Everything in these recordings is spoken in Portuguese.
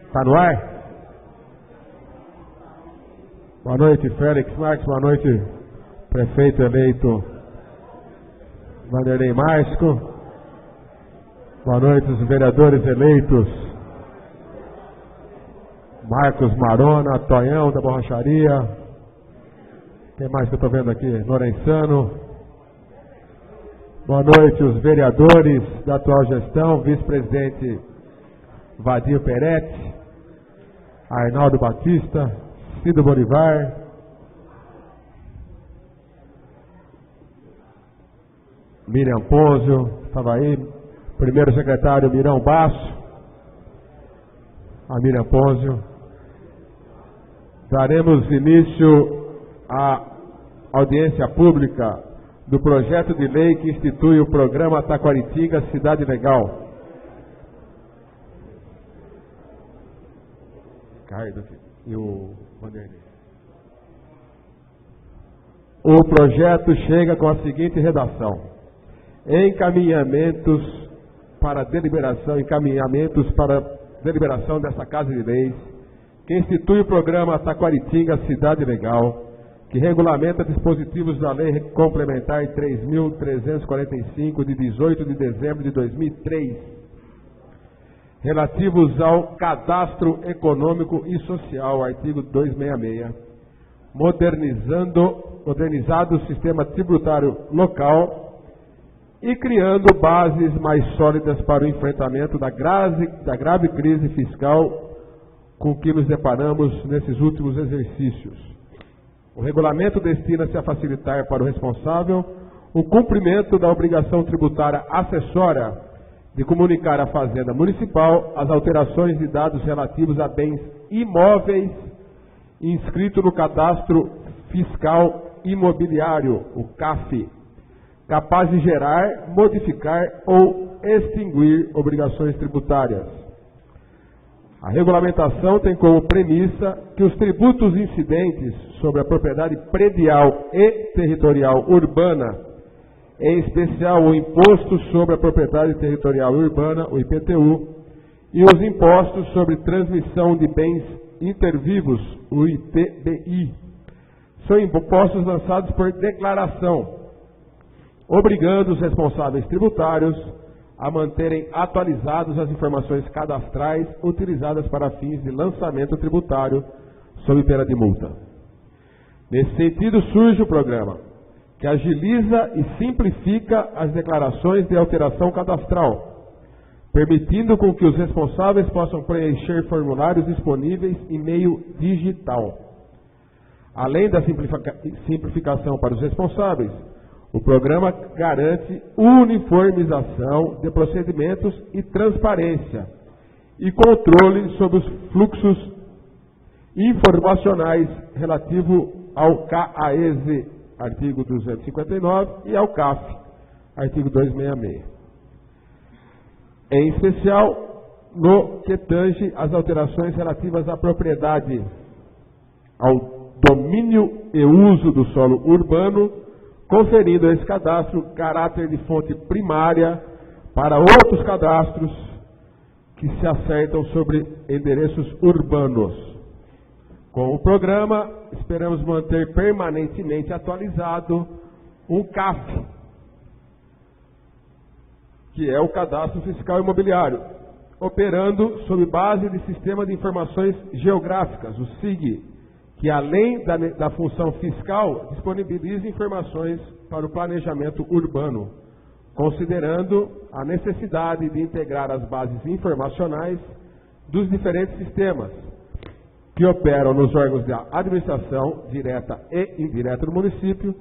Está no ar? Boa noite, Félix Marques. Boa noite, prefeito eleito Vanderlei Maisco. Boa noite, os vereadores eleitos Marcos Marona, Tonhão da Borracharia. Quem mais que eu estou vendo aqui? Lorenzano. Boa noite, os vereadores da atual gestão, vice-presidente Vadir Peretti, Arnaldo Batista, Cido Bolivar, Miriam Ponzio, estava aí, primeiro secretário Mirão Basso, a Miriam Ponzio. Daremos início à audiência pública do projeto de lei que institui o programa Taquaritinga Cidade Legal. Ricardo e o Vanderlei. O projeto chega com a seguinte redação: encaminhamentos para deliberação desta Casa de Leis, que institui o programa Taquaritinga Cidade Legal, que regulamenta dispositivos da Lei Complementar 3.345, de 18 de dezembro de 2003, relativos ao Cadastro Econômico e Social, artigo 266, modernizado o sistema tributário local e criando bases mais sólidas para o enfrentamento da grave crise fiscal com que nos deparamos nesses últimos exercícios. O regulamento destina-se a facilitar para o responsável o cumprimento da obrigação tributária acessória de comunicar à Fazenda Municipal as alterações de dados relativos a bens imóveis inscritos no Cadastro Fiscal Imobiliário, o CAF, capaz de gerar, modificar ou extinguir obrigações tributárias. A regulamentação tem como premissa que os tributos incidentes sobre a propriedade predial e territorial urbana, em especial o Imposto sobre a Propriedade Territorial Urbana, o IPTU, e os Impostos sobre Transmissão de Bens Intervivos, o ITBI, são impostos lançados por declaração, obrigando os responsáveis tributários a manterem atualizadas as informações cadastrais utilizadas para fins de lançamento tributário sob pena de multa. Nesse sentido, surge o programa, que agiliza e simplifica as declarações de alteração cadastral, permitindo com que os responsáveis possam preencher formulários disponíveis em meio digital. Além da simplificação para os responsáveis, o programa garante uniformização de procedimentos e transparência e controle sobre os fluxos informacionais relativo ao CAES, artigo 259, e ao CAF, artigo 266. Em especial, no que tange às alterações relativas à propriedade, ao domínio e uso do solo urbano, conferindo a esse cadastro caráter de fonte primária para outros cadastros que se acertam sobre endereços urbanos. Com o programa, esperamos manter permanentemente atualizado um CAF, que é o Cadastro Fiscal Imobiliário, operando sob base de Sistema de Informações Geográficas, o SIG, que além da função fiscal, disponibiliza informações para o planejamento urbano, considerando a necessidade de integrar as bases informacionais dos diferentes sistemas que operam nos órgãos da administração direta e indireta do município,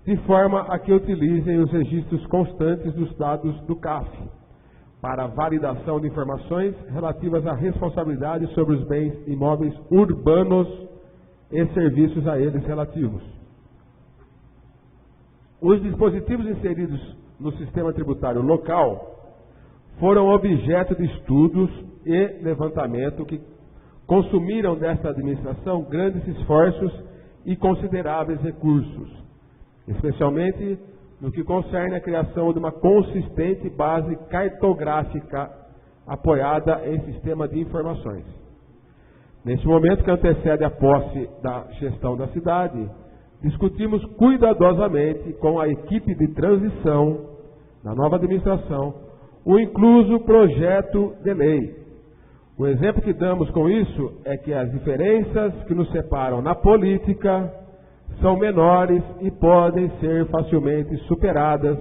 de forma a que utilizem os registros constantes dos dados do CAF, para validação de informações relativas à responsabilidade sobre os bens imóveis urbanos e serviços a eles relativos. Os dispositivos inseridos no sistema tributário local foram objeto de estudos e levantamento que consumiram desta administração grandes esforços e consideráveis recursos, especialmente no que concerne a criação de uma consistente base cartográfica apoiada em sistema de informações. Neste momento que antecede a posse da gestão da cidade, discutimos cuidadosamente com a equipe de transição da nova administração o incluso projeto de lei. O exemplo que damos com isso é que as diferenças que nos separam na política são menores e podem ser facilmente superadas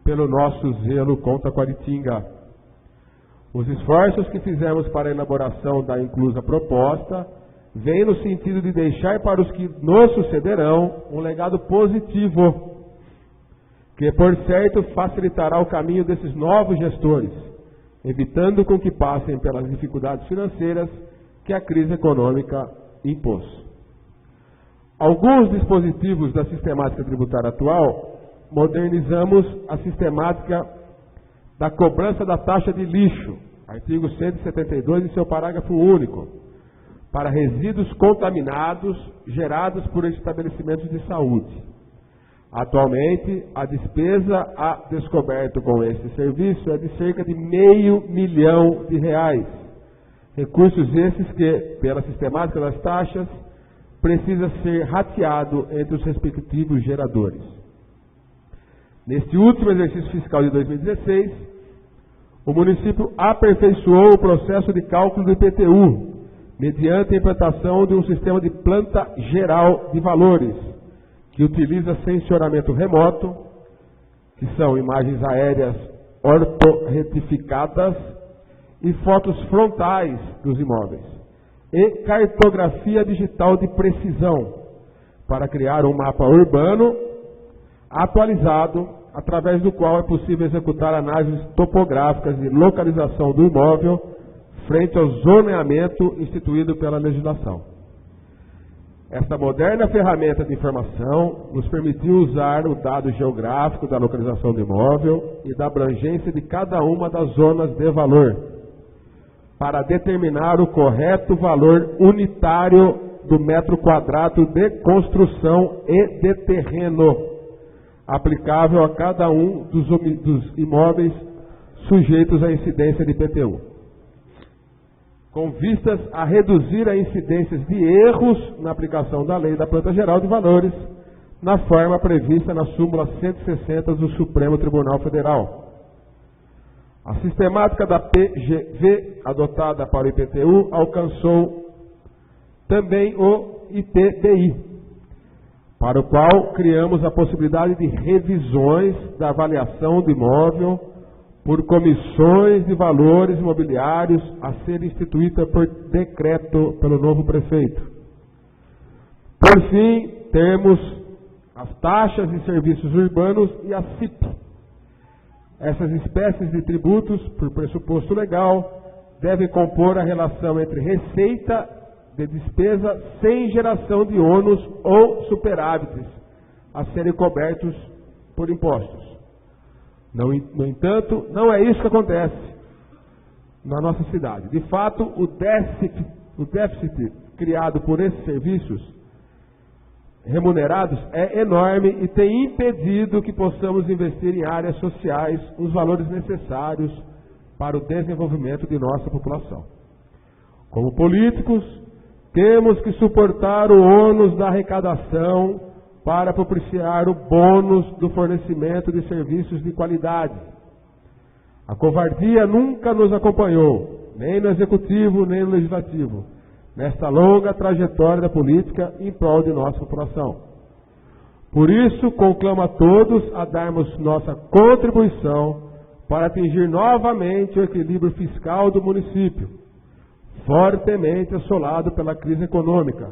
pelo nosso zelo contra Taquaritinga. Os esforços que fizemos para a elaboração da inclusa proposta vêm no sentido de deixar para os que nos sucederão um legado positivo, que por certo facilitará o caminho desses novos gestores, evitando com que passem pelas dificuldades financeiras que a crise econômica impôs. Alguns dispositivos da sistemática tributária atual, modernizamos a sistemática da cobrança da taxa de lixo, artigo 172 em seu parágrafo único, para resíduos contaminados gerados por estabelecimentos de saúde. Atualmente, a despesa a descoberto com este serviço é de cerca de R$500 milhão. Recursos esses que, pela sistemática das taxas, precisa ser rateado entre os respectivos geradores. Neste último exercício fiscal de 2016, o município aperfeiçoou o processo de cálculo do IPTU, mediante a implantação de um sistema de planta geral de valores, que utiliza sensoramento remoto, que são imagens aéreas ortorretificadas e fotos frontais dos imóveis, e cartografia digital de precisão, para criar um mapa urbano atualizado, através do qual é possível executar análises topográficas de localização do imóvel frente ao zoneamento instituído pela legislação. Esta moderna ferramenta de informação nos permitiu usar o dado geográfico da localização do imóvel e da abrangência de cada uma das zonas de valor, para determinar o correto valor unitário do metro quadrado de construção e de terreno, aplicável a cada um dos imóveis sujeitos à incidência de IPTU, com vistas a reduzir a incidências de erros na aplicação da lei da planta geral de valores, na forma prevista na súmula 160 do Supremo Tribunal Federal. A sistemática da PGV, adotada para o IPTU, alcançou também o ITBI, para o qual criamos a possibilidade de revisões da avaliação do imóvel por comissões de valores imobiliários a ser instituída por decreto pelo novo prefeito. Por fim, temos as taxas de serviços urbanos e a CIP. Essas espécies de tributos, por pressuposto legal, devem compor a relação entre receita de despesa sem geração de ônus ou superávites a serem cobertos por impostos. No entanto, não é isso que acontece na nossa cidade. De fato, o déficit criado por esses serviços remunerados é enorme e tem impedido que possamos investir em áreas sociais os valores necessários para o desenvolvimento de nossa população. Como políticos, temos que suportar o ônus da arrecadação para propiciar o bônus do fornecimento de serviços de qualidade. A covardia nunca nos acompanhou, nem no executivo, nem no legislativo, nesta longa trajetória da política em prol de nossa população. Por isso, conclamo a todos a darmos nossa contribuição para atingir novamente o equilíbrio fiscal do município, fortemente assolado pela crise econômica,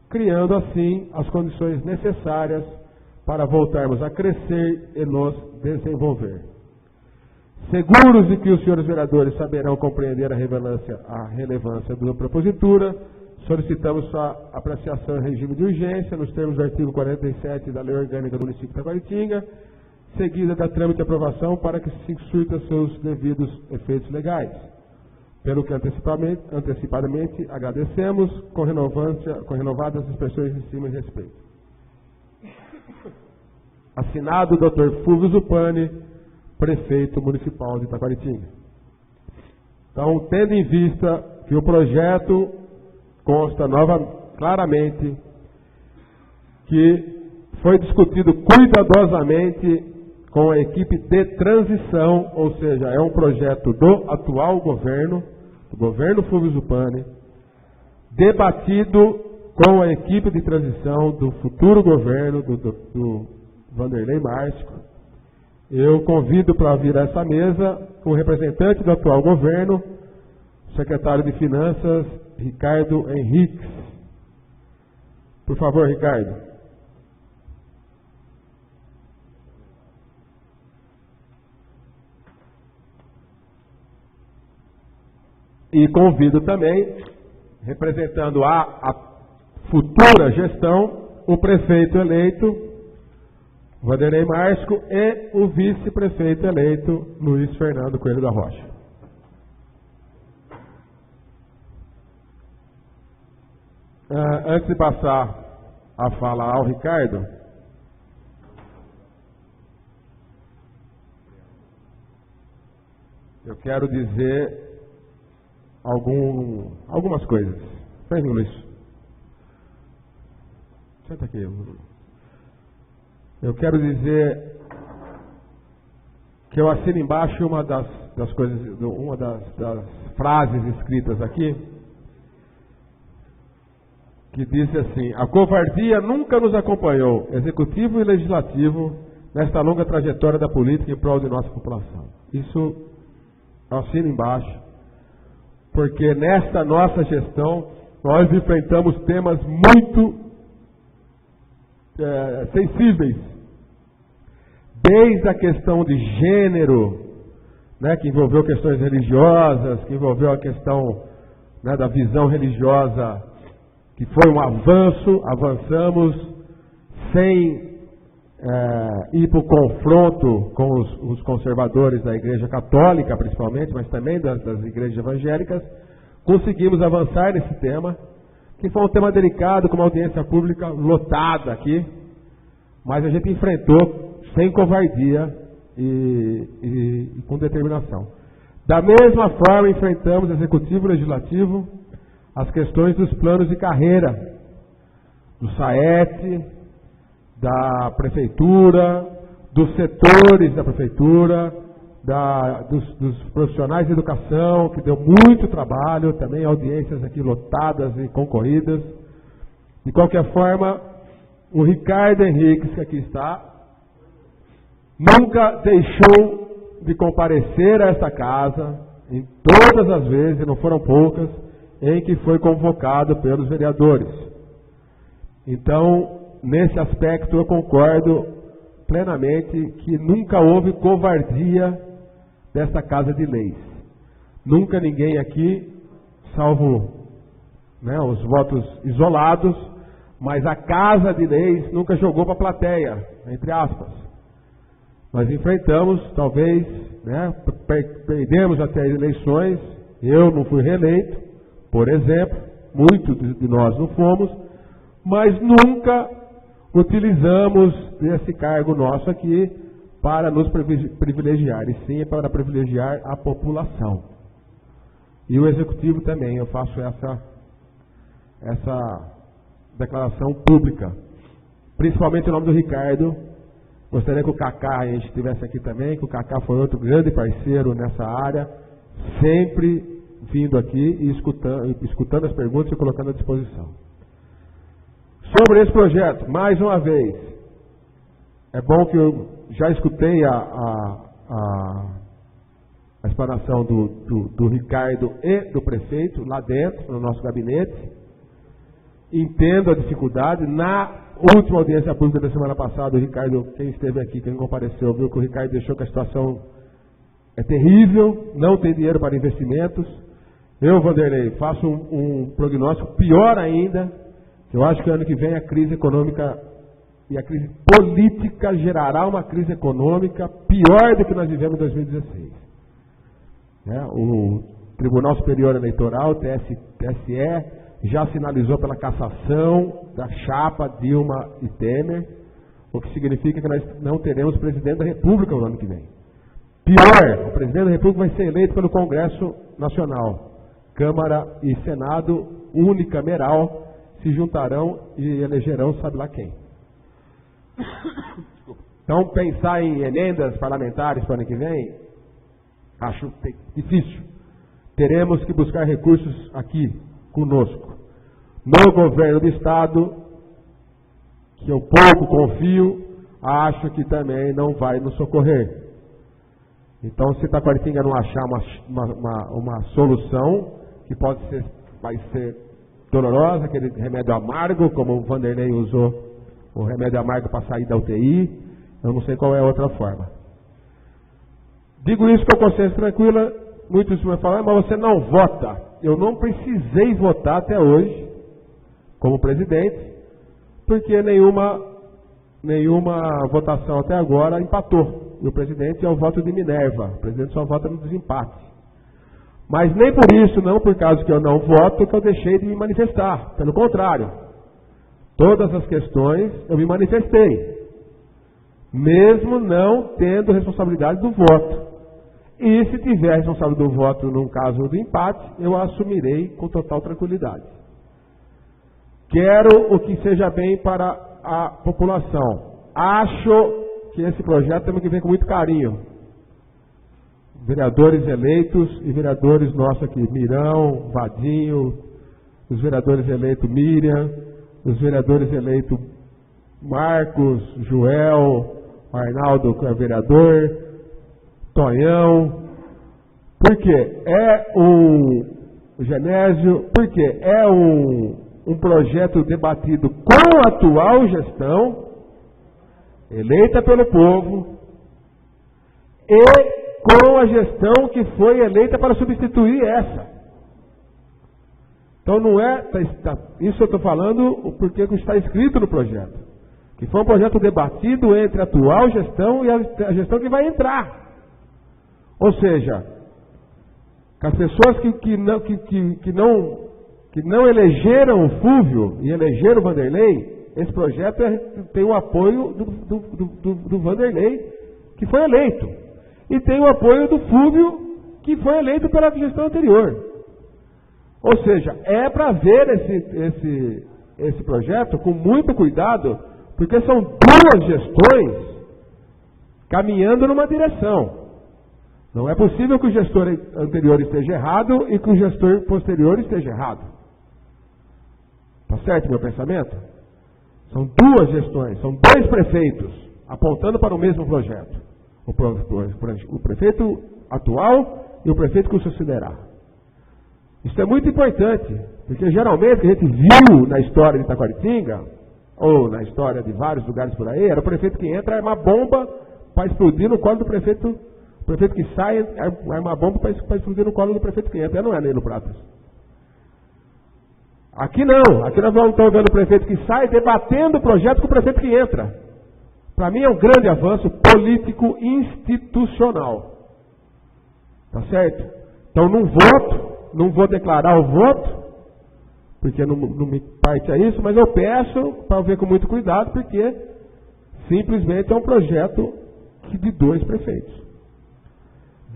criando assim as condições necessárias para voltarmos a crescer e nos desenvolver. Seguros de que os senhores vereadores saberão compreender a relevância da propositura, solicitamos sua apreciação em regime de urgência, nos termos do artigo 47 da Lei Orgânica do Município de Taquaritinga, seguida da trâmite e aprovação para que se surta seus devidos efeitos legais. Pelo que antecipadamente agradecemos, com renovadas expressões de estima e respeito. Assinado o Dr. Fulvio Zupani, prefeito municipal de Taquaritinga. Então, tendo em vista que o projeto consta claramente que foi discutido cuidadosamente com a equipe de transição, ou seja, é um projeto do atual governo, do governo Fulvio Zupani, debatido com a equipe de transição do futuro governo, do Vanderlei Márcio. Eu convido para vir a essa mesa o representante do atual governo, o secretário de Finanças, Ricardo Henriques. Por favor, Ricardo. E convido também, representando a futura gestão, o prefeito eleito, Vanderlei Márcio, e o vice-prefeito eleito, Luiz Fernando Coelho da Rocha. Antes de passar a fala ao Ricardo, eu quero dizer algumas coisas. Vem, Luiz. Senta aqui. Eu quero dizer que eu assino embaixo uma das coisas, uma das frases escritas aqui, que diz assim: a covardia nunca nos acompanhou, executivo e legislativo, nesta longa trajetória da política em prol de nossa população. Isso eu assino embaixo, porque nesta nossa gestão nós enfrentamos temas muito sensíveis, desde a questão de gênero, né, que envolveu questões religiosas, que envolveu a questão, né, da visão religiosa, que foi um avançamos sem ir para o confronto com os conservadores da Igreja Católica, principalmente, mas também das igrejas evangélicas. Conseguimos avançar nesse tema, que foi um tema delicado, com uma audiência pública lotada aqui, mas a gente enfrentou sem covardia e com determinação. Da mesma forma, enfrentamos executivo e legislativo as questões dos planos de carreira, do SAET, da prefeitura, dos setores da prefeitura, dos profissionais de educação, que deu muito trabalho, também audiências aqui lotadas e concorridas. De qualquer forma, o Ricardo Henriques, que aqui está, nunca deixou de comparecer a esta casa, em todas as vezes, e não foram poucas, em que foi convocado pelos vereadores. Então, nesse aspecto, eu concordo plenamente que nunca houve covardia dessa Casa de Leis. Nunca ninguém aqui, salvo, né, os votos isolados, mas a Casa de Leis nunca jogou para a plateia, entre aspas. Nós enfrentamos, talvez, né, perdemos até eleições, eu não fui reeleito, por exemplo, muitos de nós não fomos, mas nunca utilizamos esse cargo nosso aqui para nos privilegiar, e sim para privilegiar a população. E o Executivo também, eu faço essa declaração pública, principalmente em nome do Ricardo. Gostaria que o Cacá a gente estivesse aqui também, que o Cacá foi outro grande parceiro nessa área, sempre vindo aqui e escutando as perguntas e colocando à disposição. Sobre esse projeto, mais uma vez, é bom que eu já escutei a explanação do Ricardo e do prefeito lá dentro, no nosso gabinete. Entendo a dificuldade. Na última audiência pública da semana passada, o Ricardo, quem esteve aqui, quem compareceu, viu que o Ricardo deixou que a situação é terrível, não tem dinheiro para investimentos. Eu, Vanderlei, faço um prognóstico pior ainda. Eu acho que ano que vem a crise econômica e a crise política gerará uma crise econômica pior do que nós vivemos em 2016. O Tribunal Superior Eleitoral, TSE, já sinalizou pela cassação da chapa Dilma e Temer, o que significa que nós não teremos presidente da República no ano que vem. Pior, o presidente da República vai ser eleito pelo Congresso Nacional. Câmara e Senado unicameral se juntarão e elegerão sabe lá quem. Então, pensar em emendas parlamentares para o ano que vem, acho difícil. Teremos que buscar recursos aqui, conosco. No governo do Estado, que eu pouco confio, acho que também não vai nos socorrer. Então, se Itaquaritinga não achar uma solução, que vai ser dolorosa, aquele remédio amargo, como o Vanderlei usou o remédio amargo para sair da UTI, eu não sei qual é a outra forma. Digo isso com consciência tranquila. Muitos vão falar, mas você não vota. Eu não precisei votar até hoje, como presidente, porque nenhuma votação até agora empatou. E o presidente é o voto de Minerva. O presidente só vota no desempate. Mas nem por isso, não por causa que eu não voto, que eu deixei de me manifestar. Pelo contrário, todas as questões eu me manifestei, mesmo não tendo responsabilidade do voto. E se tiver responsabilidade do voto num caso de empate, eu a assumirei com total tranquilidade. Quero o que seja bem para a população. Acho que esse projeto temos que ver com muito carinho. Vereadores eleitos e vereadores nossos aqui, Mirão, Vadinho, os vereadores eleitos Miriam, os vereadores eleitos Marcos, Joel, Arnaldo, que é vereador, Tonhão. Por quê? É o Genésio, porque é um projeto debatido com a atual gestão, eleita pelo povo, e com a gestão que foi eleita para substituir essa. Então não é, isso eu estou falando porque está escrito no projeto, que foi um projeto debatido entre a atual gestão e a gestão que vai entrar. Ou seja, que as pessoas que não elegeram o Fúvio e elegeram o Vanderlei, esse projeto tem o apoio do Vanderlei, que foi eleito. E tem o apoio do Fúvio, que foi eleito pela gestão anterior. Ou seja, é para ver esse projeto com muito cuidado, porque são duas gestões caminhando numa direção. Não é possível que o gestor anterior esteja errado e que o gestor posterior esteja errado. Está certo meu pensamento? São duas gestões, são dois prefeitos apontando para o mesmo projeto. O prefeito atual e o prefeito que o sucederá. Isso é muito importante, porque geralmente o que a gente viu na história de Itaquaritinga, ou na história de vários lugares por aí, era o prefeito que entra, arma bomba para explodir no colo do prefeito. O prefeito que sai, arma bomba para explodir no colo do prefeito que entra. Não é Nilo Pratas. Aqui não, aqui nós estamos vendo o prefeito que sai debatendo o projeto com o prefeito que entra. Para mim é um grande avanço político institucional. Tá certo? Então não vou declarar o voto, porque não me parte a isso, mas eu peço para ver com muito cuidado, porque simplesmente é um projeto de dois prefeitos.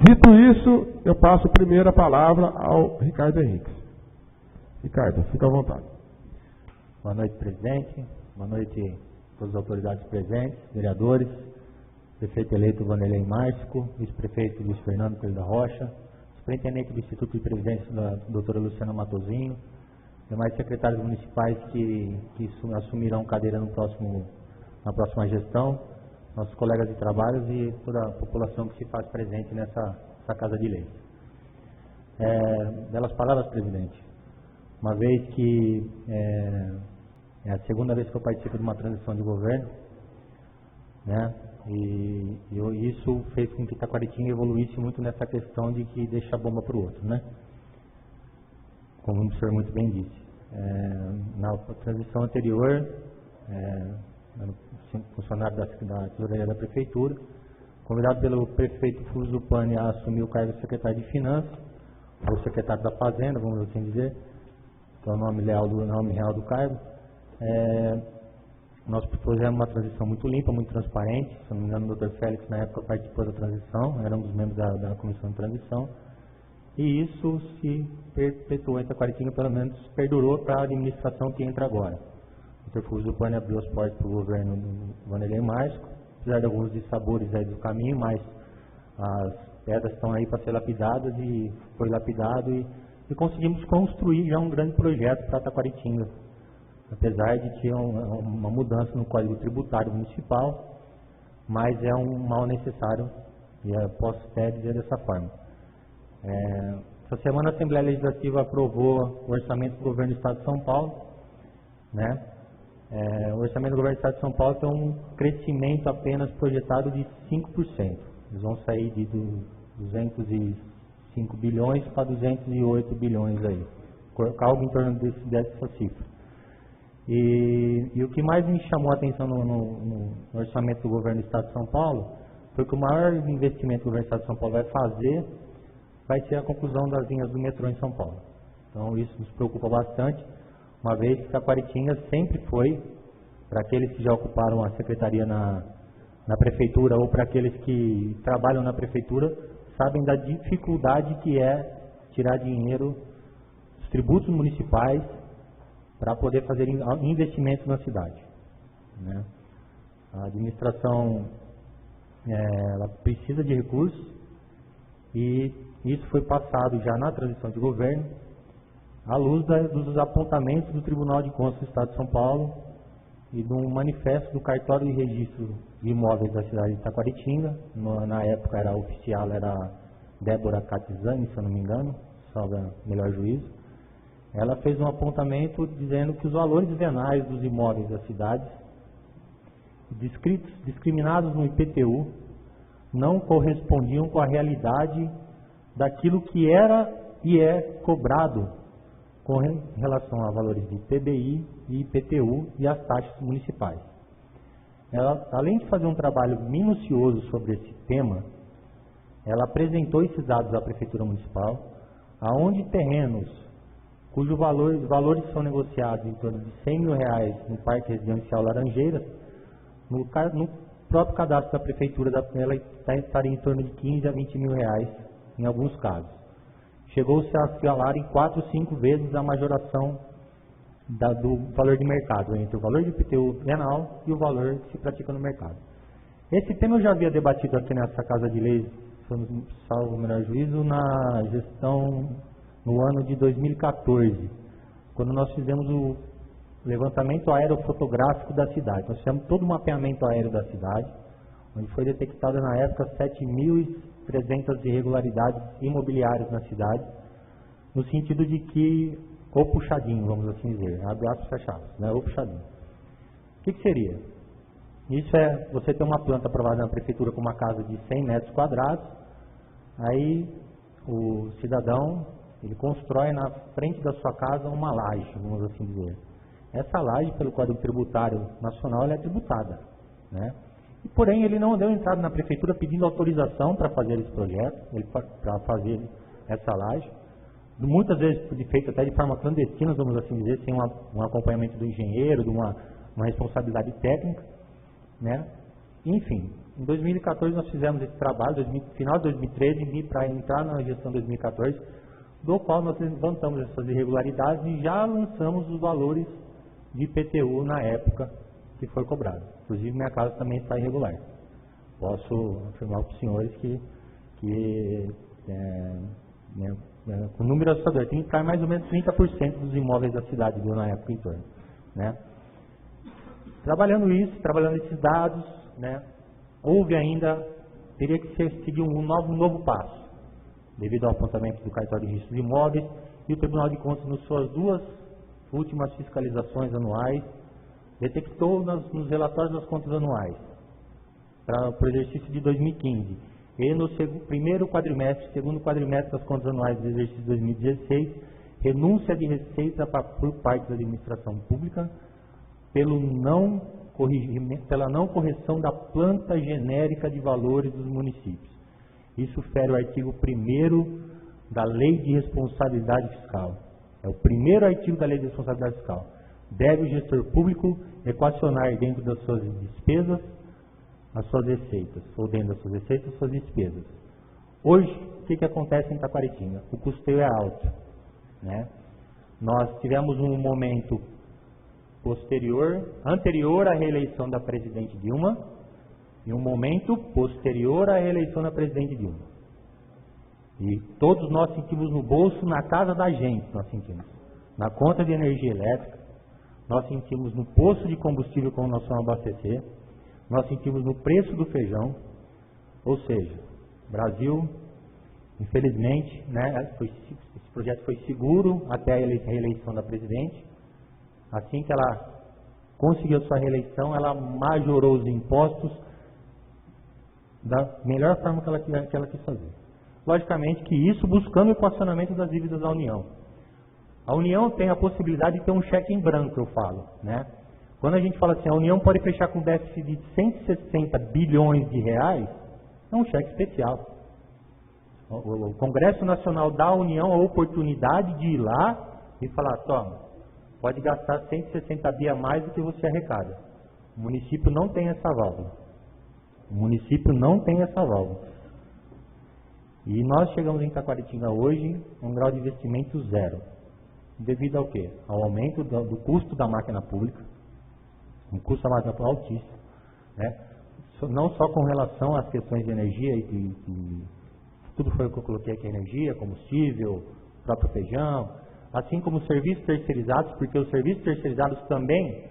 Dito isso, eu passo primeiro a palavra ao Ricardo Henriques. Ricardo, fica à vontade. Boa noite, presidente. Boa noite a todas as autoridades presentes, vereadores, prefeito eleito Vanderlei Márcio, vice-prefeito Luiz Fernando Coelho da Rocha, superintendente do Instituto de Previdência da doutora Luciana Matozinho, demais secretários municipais que assumirão cadeira na próxima gestão, nossos colegas de trabalho e toda a população que se faz presente nessa Casa de Leis. Belas palavras, presidente. Uma vez que é a segunda vez que eu participo de uma transição de governo, né? E isso fez com que Itaquaritinga evoluísse muito nessa questão de que deixa a bomba para o outro, né? Como o senhor muito bem disse. Na transição anterior, funcionário da tesouraria da prefeitura, convidado pelo prefeito Fulvio Zupani a assumir o cargo de secretário de Finanças, ou secretário da Fazenda, vamos assim dizer, que é o nome real do cargo. Nós fizemos uma transição muito limpa, muito transparente. Se não me engano, o Dr. Félix, na época, participou da transição, era um dos membros da comissão de transição. e isso se perpetuou em Taquaritinga, pelo menos perdurou para a administração que entra agora. O Interfúgio do Pane abriu as portas para o governo do Vanderlei Marsco, apesar de alguns dissabores aí do caminho, mas as pedras estão aí para ser lapidadas e foi lapidado e conseguimos construir já um grande projeto para Taquaritinga, apesar de ter uma mudança no Código Tributário Municipal, mas é um mal necessário, e eu posso até dizer dessa forma. Essa semana a Assembleia Legislativa aprovou o orçamento do Governo do Estado de São Paulo, né? O orçamento do Governo do Estado de São Paulo tem um crescimento apenas projetado de 5%. Eles vão sair de 205 bilhões para 208 bilhões aí, algo em torno dessa cifra. E o que mais me chamou a atenção no orçamento do Governo do Estado de São Paulo foi que o maior investimento que o Governo do Estado de São Paulo vai fazer vai ser a conclusão das linhas do metrô em São Paulo. Então isso nos preocupa bastante, uma vez que Taquaritinga sempre foi, para aqueles que já ocuparam a secretaria na prefeitura ou para aqueles que trabalham na prefeitura, sabem da dificuldade que é tirar dinheiro dos tributos municipais para poder fazer investimentos na cidade, né? A administração ela precisa de recursos e isso foi passado já na transição de governo à luz dos apontamentos do Tribunal de Contas do Estado de São Paulo e de um manifesto do cartório de registro de imóveis da cidade de Taquaritinga. Na época era oficial, era Débora Catizani, se eu não me engano, salvo melhor juízo. Ela fez um apontamento dizendo que os valores venais dos imóveis da cidade, discriminados no IPTU, não correspondiam com a realidade daquilo que era e é cobrado com relação a valores de PBI e IPTU e as taxas municipais. Ela, além de fazer um trabalho minucioso sobre esse tema, ela apresentou esses dados à Prefeitura Municipal, aonde terrenos cujos valores são negociados em torno de R$100 mil no Parque Residencial Laranjeiras, no próprio cadastro da Prefeitura, ela estaria em torno de R$15 a R$20 mil em alguns casos. Chegou-se a escalar em 4 ou 5 vezes a majoração do valor de mercado, entre o valor de IPTU venal e o valor que se pratica no mercado. Esse tema eu já havia debatido aqui nessa Casa de Leis, salvo o melhor juízo, na gestão no ano de 2014, quando nós fizemos o levantamento aerofotográfico da cidade. Nós fizemos todo o mapeamento aéreo da cidade, onde foi detectada na época 7.300 irregularidades imobiliárias na cidade, no sentido de que, ou puxadinho, vamos assim dizer, abre aspas fechados, né, ou puxadinho. O que seria? Isso é você ter uma planta aprovada na prefeitura com uma casa de 100 metros quadrados, aí o cidadão, ele constrói na frente da sua casa uma laje, vamos assim dizer. Essa laje, pelo Código Tributário Nacional, ela é tributada, né? E, porém, ele não deu entrada na prefeitura pedindo autorização para fazer esse projeto, para fazer essa laje. Muitas vezes feito até de forma clandestina, vamos assim dizer, sem um acompanhamento do engenheiro, de uma responsabilidade técnica, né? Enfim, em 2014 nós fizemos esse trabalho, final de 2013, para entrar na gestão de 2014, do qual nós levantamos essas irregularidades e já lançamos os valores de IPTU na época que foi cobrado. Inclusive, minha casa também está irregular. Posso afirmar para os senhores que com número assustador, tem que estar mais ou menos 30% dos imóveis da cidade na época em torno, né? Trabalhando esses dados, né, teria que seguir um novo passo, devido ao apontamento do cartório de registro de imóveis e o Tribunal de Contas, nas suas 2 últimas fiscalizações anuais, detectou nos relatórios das contas anuais para o exercício de 2015 e no segundo quadrimestre das contas anuais do exercício de 2016, renúncia de receita por parte da administração pública pela não correção da planta genérica de valores dos municípios. Isso fere o artigo 1º da Lei de Responsabilidade Fiscal. É o primeiro artigo da Lei de Responsabilidade Fiscal. Deve o gestor público equacionar dentro das suas despesas as suas receitas, ou dentro das suas receitas as suas despesas. Hoje, que acontece em Taquaritinga? O custeio é alto, né? Nós tivemos um momento anterior à reeleição da presidente Dilma e um momento posterior à reeleição da presidente Dilma. E todos nós sentimos no bolso, na casa da gente, nós sentimos. Na conta de energia elétrica, nós sentimos no posto de combustível como nós vamos abastecer, nós sentimos no preço do feijão, ou seja, Brasil, infelizmente, né, esse projeto foi seguro até a reeleição da presidente. Assim que ela conseguiu sua reeleição, ela majorou os impostos da melhor forma que ela quis fazer. Logicamente que isso buscando o equacionamento das dívidas da União. A União tem a possibilidade de ter um cheque em branco, eu falo, né? Quando a gente fala assim, a União pode fechar com déficit de 160 bilhões de reais, é um cheque especial. O Congresso Nacional dá à União a oportunidade de ir lá e falar, toma, pode gastar 160 bi a mais do que você arrecada. O município não tem essa válvula. O município não tem essa válvula. E nós chegamos em Taquaritinga hoje a um grau de investimento zero. Devido ao quê? Ao aumento do custo da máquina pública. Um custo da máquina pública altíssimo. Né? Não só com relação às questões de energia, e tudo foi o que eu coloquei aqui, energia, combustível, próprio feijão, assim como os serviços terceirizados, porque os serviços terceirizados também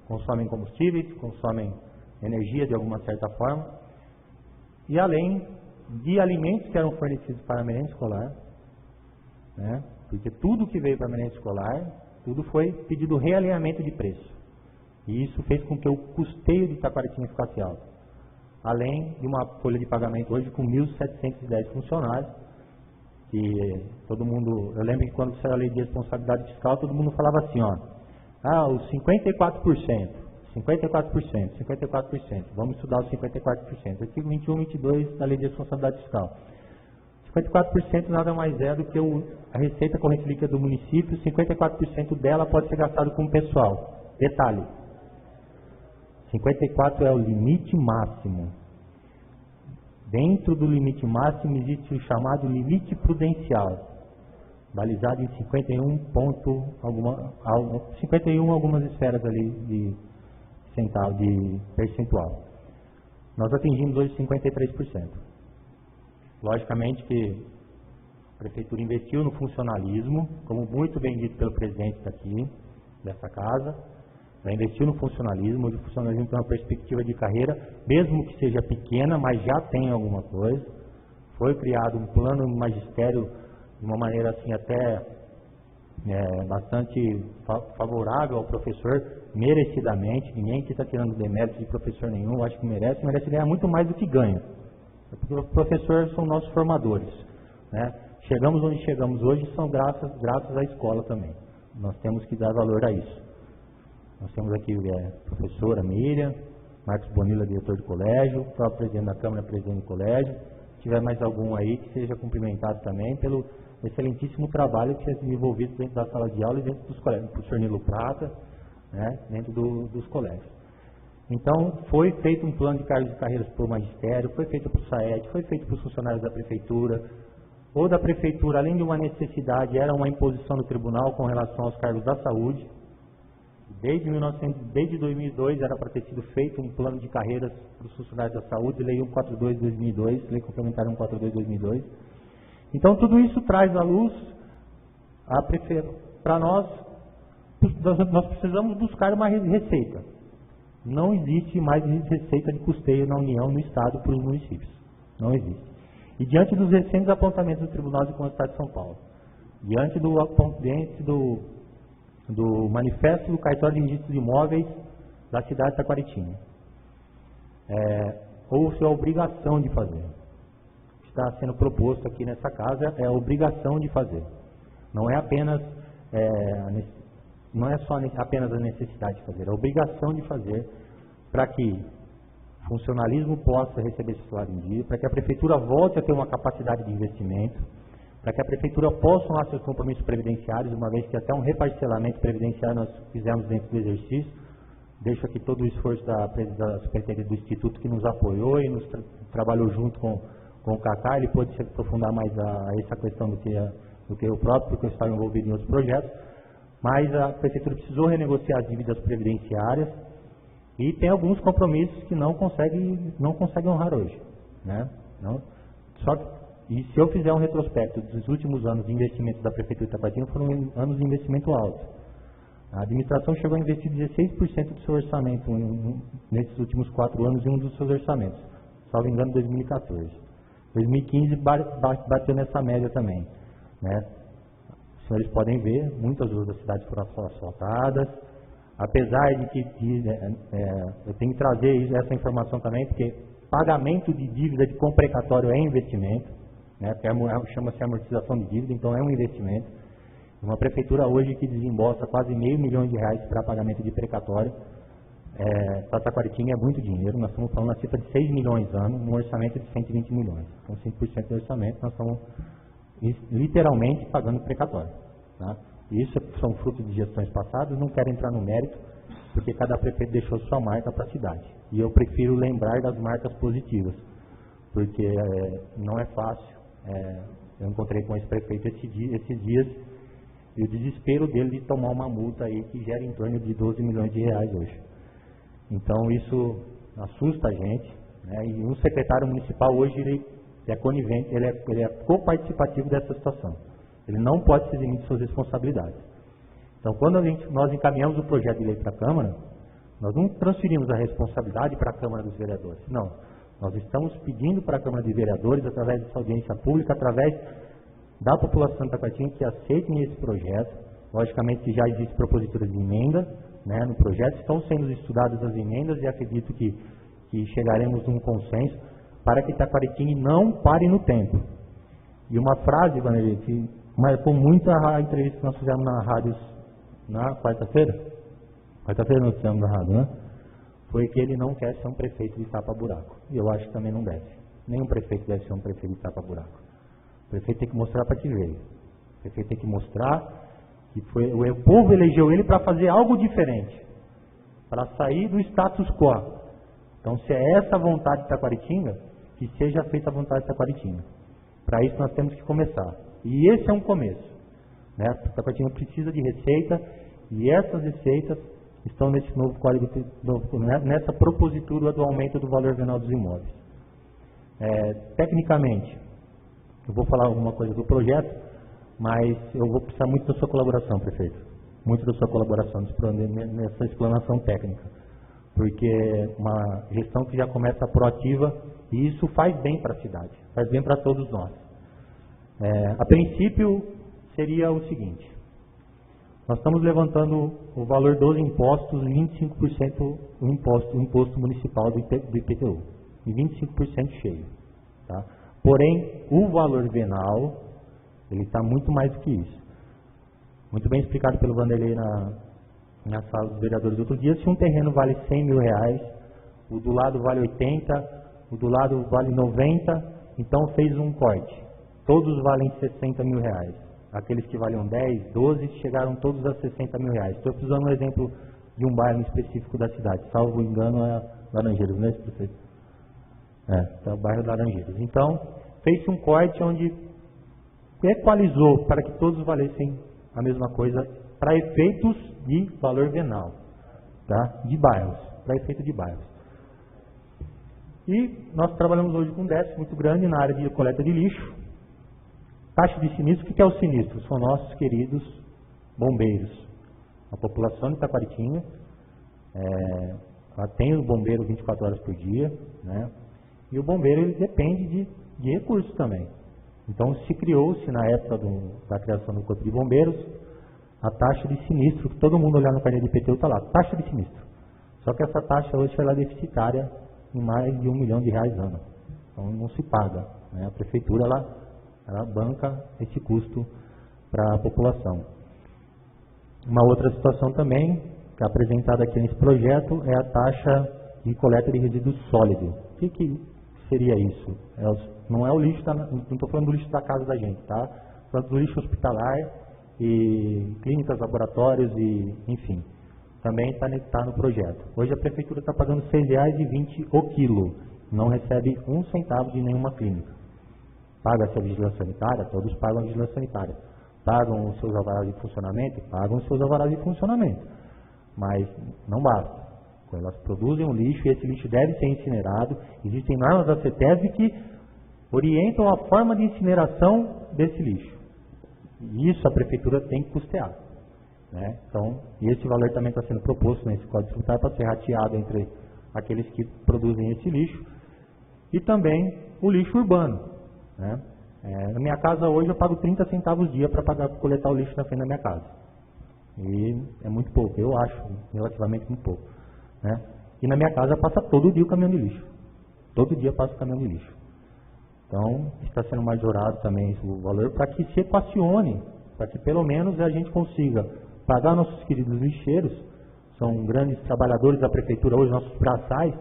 consomem combustíveis, consomem energia de alguma certa forma, e além de alimentos que eram fornecidos para a merenda escolar, né? Porque tudo que veio para a merenda escolar, tudo foi pedido realinhamento de preço. E isso fez com que o custeio de Taquaritinga ficasse alto. Além de uma folha de pagamento hoje com 1.710 funcionários, que todo mundo, eu lembro que quando saiu a lei de responsabilidade fiscal, todo mundo falava assim, ó, os 54%, vamos estudar os 54%, artigo 21 e 22 da lei de responsabilidade fiscal. 54% nada mais é do que a receita corrente líquida do município, 54% dela pode ser gastado com o pessoal. Detalhe, 54 é o limite máximo. Dentro do limite máximo existe o chamado limite prudencial, balizado em 51 algumas esferas ali de percentual. Nós atingimos hoje 53%. Logicamente que a Prefeitura investiu no funcionalismo, como muito bem dito pelo presidente daqui, dessa casa, ela investiu no funcionalismo, hoje o funcionalismo tem uma perspectiva de carreira, mesmo que seja pequena, mas já tem alguma coisa. Foi criado um plano de magistério de uma maneira assim até bastante favorável ao professor, merecidamente. Ninguém que está tirando demérito de professor nenhum, acho que merece ganhar muito mais do que ganha. Porque os professores são nossos formadores, né? Chegamos onde chegamos hoje são graças à escola também. Nós temos que dar valor a isso. Nós temos aqui a professora Miriam, Marcos Bonilla, diretor do colégio, o próprio presidente da Câmara, presidente do colégio. Se tiver mais algum aí, que seja cumprimentado também pelo excelentíssimo trabalho que é desenvolvido dentro da sala de aula e dentro dos colégios, o professor Nilo Prata, né, dentro dos colégios. Então, foi feito um plano de cargos e carreiras para o magistério, foi feito para o SAED, foi feito para os funcionários da prefeitura, ou da prefeitura, além de uma necessidade, era uma imposição do tribunal com relação aos cargos da saúde. Desde 2002 era para ter sido feito um plano de carreiras para os funcionários da saúde, lei 142 de 2002, lei complementar 142 de 2002. Então, tudo isso traz à luz, para nós precisamos buscar uma receita. Não existe mais receita de custeio na União, no Estado, para os municípios. Não existe. E diante dos recentes apontamentos do Tribunal de Contas do Estado de São Paulo, diante do manifesto do cartório de registro de imóveis da cidade de Taquaritinga, houve a obrigação de fazer. Está sendo proposto aqui nessa casa, é a obrigação de fazer. Não é apenas não é só apenas a necessidade de fazer, é a obrigação de fazer para que o funcionalismo possa receber esse salário em dia, para que a prefeitura volte a ter uma capacidade de investimento, para que a prefeitura possa honrar seus compromissos previdenciários, uma vez que até um reparcelamento previdenciário nós fizemos dentro do exercício. Deixo aqui todo o esforço da superintendente do Instituto que nos apoiou e nos trabalhou junto com com o Kaká, ele pôde se aprofundar mais a essa questão do que eu próprio, porque eu estava envolvido em outros projetos, mas a Prefeitura precisou renegociar as dívidas previdenciárias e tem alguns compromissos que não consegue honrar hoje, né? E se eu fizer um retrospecto dos últimos anos de investimentos da Prefeitura de Itacoatimbá, foram anos de investimento alto. A administração chegou a investir 16% do seu orçamento nesses últimos 4 anos em um dos seus orçamentos, salvo engano, 2014. 2015 bateu nessa média também, né? Os senhores podem ver, muitas ruas da cidade foram asfaltadas, apesar de que eu tenho que trazer essa informação também, porque pagamento de dívida de comprecatório é investimento, né? Chama-se amortização de dívida, então é um investimento. Uma prefeitura hoje que desembolsa quase R$500 milhões para pagamento de precatório, para Taquaritinga é muito dinheiro. Nós estamos falando na cifra de 6 milhões ano, num orçamento de 120 milhões. Então 5% do orçamento nós estamos literalmente pagando precatório, tá? Isso são frutos de gestões passadas, não quero entrar no mérito, porque cada prefeito deixou sua marca para a cidade. E eu prefiro lembrar das marcas positivas, porque não é fácil. Eu encontrei com esse prefeito esses dias, e o desespero dele de tomar uma multa aí que gera em torno de 12 milhões de reais hoje. Então isso assusta a gente, né? E um secretário municipal hoje ele é conivente, ele é coparticipativo dessa situação. Ele não pode se eximir de suas responsabilidades. Então quando nós encaminhamos o projeto de lei para a Câmara, nós não transferimos a responsabilidade para a Câmara dos Vereadores. Não, nós estamos pedindo para a Câmara de Vereadores, através dessa audiência pública, através da população de Taquaritinga, que aceitem esse projeto. Logicamente que já existe propositura de emenda, né, no projeto, estão sendo estudadas as emendas e acredito que chegaremos a um consenso para que Taquaritinga não pare no tempo. E uma frase, Vanderlei, que marcou muito a entrevista que nós fizemos na rádio na quarta-feira nós fizemos na rádio, né? Foi que ele não quer ser um prefeito de tapa-buraco. E eu acho que também não deve. Nenhum prefeito deve ser um prefeito de tapa-buraco. O prefeito tem que mostrar para que veio. O prefeito tem que mostrar que o povo elegeu ele para fazer algo diferente, para sair do status quo. Então, se é essa a vontade de Taquaritinga, que seja feita a vontade de Taquaritinga. Para isso nós temos que começar. E esse é um começo, né? Taquaritinga precisa de receita, e essas receitas estão nesse novo código, nessa propositura do aumento do valor venal dos imóveis. Tecnicamente, eu vou falar alguma coisa do projeto, mas eu vou precisar muito da sua colaboração, prefeito. Muito da sua colaboração nessa explanação técnica. Porque é uma gestão que já começa proativa e isso faz bem para a cidade, faz bem para todos nós. A princípio, seria o seguinte: nós estamos levantando o valor dos impostos, 25% o imposto municipal do IPTU, e 25% cheio. Tá? Porém, o valor venal, ele está muito mais do que isso. Muito bem explicado pelo Vanderlei na sala dos vereadores outro dia. Se um terreno vale 100 mil reais, o do lado vale 80, o do lado vale 90, então fez um corte. Todos valem 60 mil reais. Aqueles que valiam 10, 12, chegaram todos a 60 mil reais. Estou precisando um exemplo de um bairro específico da cidade. Salvo engano, é Laranjeiras, não é, prefeito? É o bairro Laranjeiras. Então, fez um corte onde equalizou para que todos valessem a mesma coisa para efeitos de valor venal, tá? De bairros, para efeito de bairros. E nós trabalhamos hoje com um déficit muito grande na área de coleta de lixo. Taxa de sinistro, o que é o sinistro? São nossos queridos bombeiros. A população de Taquaritinga ela tem o bombeiro 24 horas por dia, né? E o bombeiro ele depende de recursos também. Então se criou-se na época da criação do Corpo de Bombeiros a taxa de sinistro, que todo mundo olhar no carnê de IPTU está lá, taxa de sinistro. Só que essa taxa hoje ela é deficitária em mais de R$1 milhão ano. Então não se paga, né? A prefeitura ela banca esse custo para a população. Uma outra situação também, que é apresentada aqui nesse projeto, é a taxa de coleta de resíduos sólidos. O que seria isso? Não é o lixo, não estou falando do lixo da casa da gente, tá? Estou falando do lixo hospitalar e clínicas, laboratórios e, enfim, também está no projeto. Hoje a prefeitura está pagando R$6,20 o quilo, não recebe um centavo de nenhuma clínica. Paga-se a vigilância sanitária? Todos pagam a vigilância sanitária. Pagam os seus alvarás de funcionamento? Pagam os seus alvarás de funcionamento. Mas não basta. Elas produzem um lixo e esse lixo deve ser incinerado. Existem normas da CETESB que orientam a forma de incineração desse lixo. E isso a prefeitura tem que custear. Né? Então, esse valor também está sendo proposto nesse Código Tributário para ser rateado entre aqueles que produzem esse lixo e também o lixo urbano. Né? Na minha casa hoje eu pago 30 centavos dia para coletar o lixo na frente da minha casa. E é muito pouco, eu acho relativamente muito pouco. Né? E na minha casa passa todo dia o caminhão de lixo. Todo dia passa o caminhão de lixo. Então, está sendo majorado também o valor para que se equacione, para que pelo menos a gente consiga pagar nossos queridos lixeiros, são grandes trabalhadores da prefeitura hoje, nossos braçais,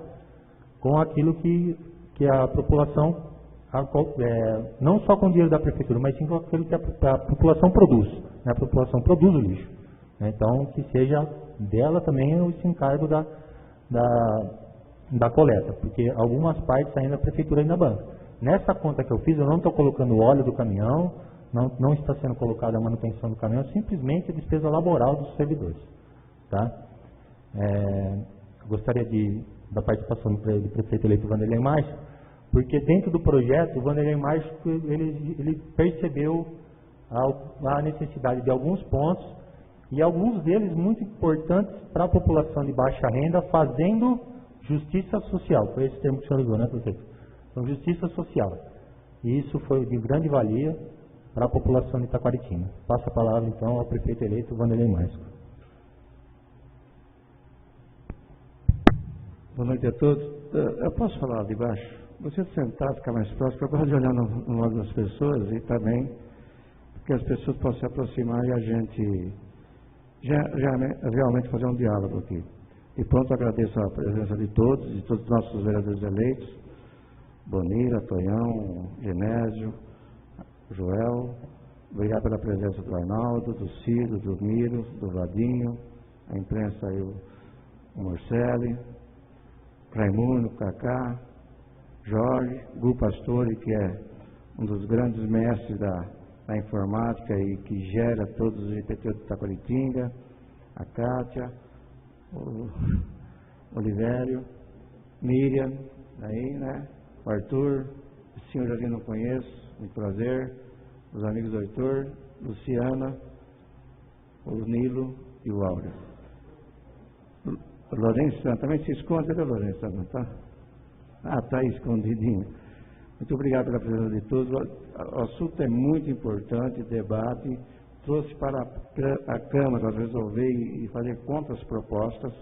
com aquilo que a população, não só com o dinheiro da prefeitura, mas sim com aquilo que a população produz. Né? A população produz o lixo. Né? Então, que seja dela também esse encargo da coleta, porque algumas partes ainda a prefeitura ainda banca. Nessa conta que eu fiz, eu não estou colocando o óleo do caminhão, não está sendo colocada a manutenção do caminhão, simplesmente a despesa laboral dos servidores. Tá? Gostaria da participação do prefeito eleito Vanderlei Márcio, porque dentro do projeto, o Vanderlei Márcio ele percebeu a necessidade de alguns pontos, e alguns deles muito importantes para a população de baixa renda, fazendo justiça social. Foi esse termo que o senhor usou, né, prefeito? Então, justiça social. E isso foi de grande valia para a população de Itaquaritinga. Passo a palavra, então, ao prefeito eleito Vanderlei Márcio. Boa noite a todos. Eu posso falar de baixo? Você sentar, ficar mais próximo, eu gosto de olhar no olho das pessoas e também que as pessoas possam se aproximar e a gente realmente fazer um diálogo aqui. E pronto, agradeço a presença de todos os nossos vereadores eleitos, Bonira, Tonhão, Genésio, Joel. Obrigado pela presença do Arnaldo, do Cido, do Miro, do Vadinho, a imprensa aí, o Marcele, Raimundo, Cacá, Jorge, Gu Pastore, que é um dos grandes mestres da informática e que gera todos os IPT de Itaquaritinga, a Kátia, o Olivério, Miriam, aí, né? O Arthur, o senhor ali não conheço, muito prazer, os amigos do Arthur, Luciana, o Nilo e o Áureo. O Lourenço também se esconde, né, Lourenço? Tá? Está aí escondidinho. Muito obrigado pela presença de todos. O assunto é muito importante, debate. Trouxe para a Câmara resolver e fazer contrapropostas,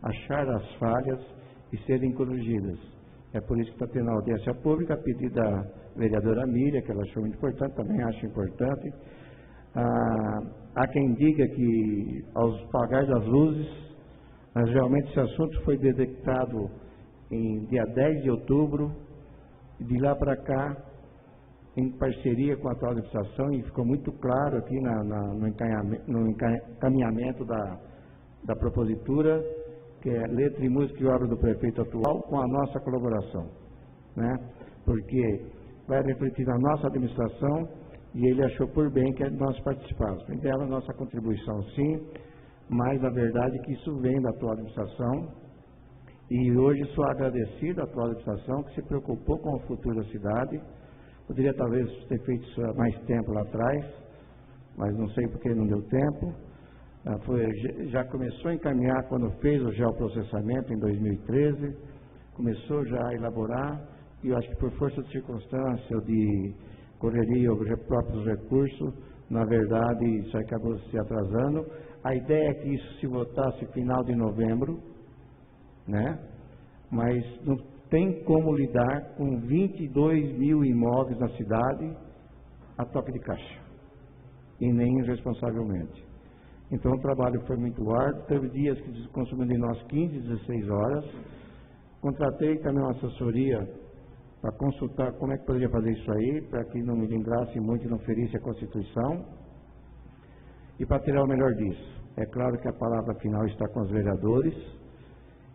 achar as falhas e serem corrigidas. É por isso que está tendo audiência pública, a pedido da vereadora Miriam, que ela achou muito importante, também acho importante. Há quem diga que aos pagar das luzes, mas realmente esse assunto foi detectado em dia 10 de outubro, e de lá para cá, em parceria com a atual administração, e ficou muito claro aqui no encaminhamento da propositura, que é letra e música e obra do prefeito atual, com a nossa colaboração, né? Porque vai refletir na nossa administração e ele achou por bem que nós participássemos. Então, a nossa contribuição, sim, mas a verdade é que isso vem da atual administração e hoje sou agradecido à atual administração que se preocupou com o futuro da cidade. Poderia talvez ter feito isso há mais tempo lá atrás, mas não sei porque não deu tempo. Já começou a encaminhar quando fez o geoprocessamento em 2013, começou já a elaborar, e eu acho que por força de circunstância, de correria ou próprios recursos, na verdade isso acabou se atrasando. A ideia é que isso se votasse final de novembro, né? Mas não tem como lidar com 22 mil imóveis na cidade a toque de caixa, e nem irresponsavelmente. Então o trabalho foi muito árduo, teve dias que consumiu de nós 15, 16 horas. Contratei também uma assessoria para consultar como é que poderia fazer isso aí, para que não me lembrasse muito e não ferisse a Constituição, e para tirar o melhor disso. É claro que a palavra final está com os vereadores,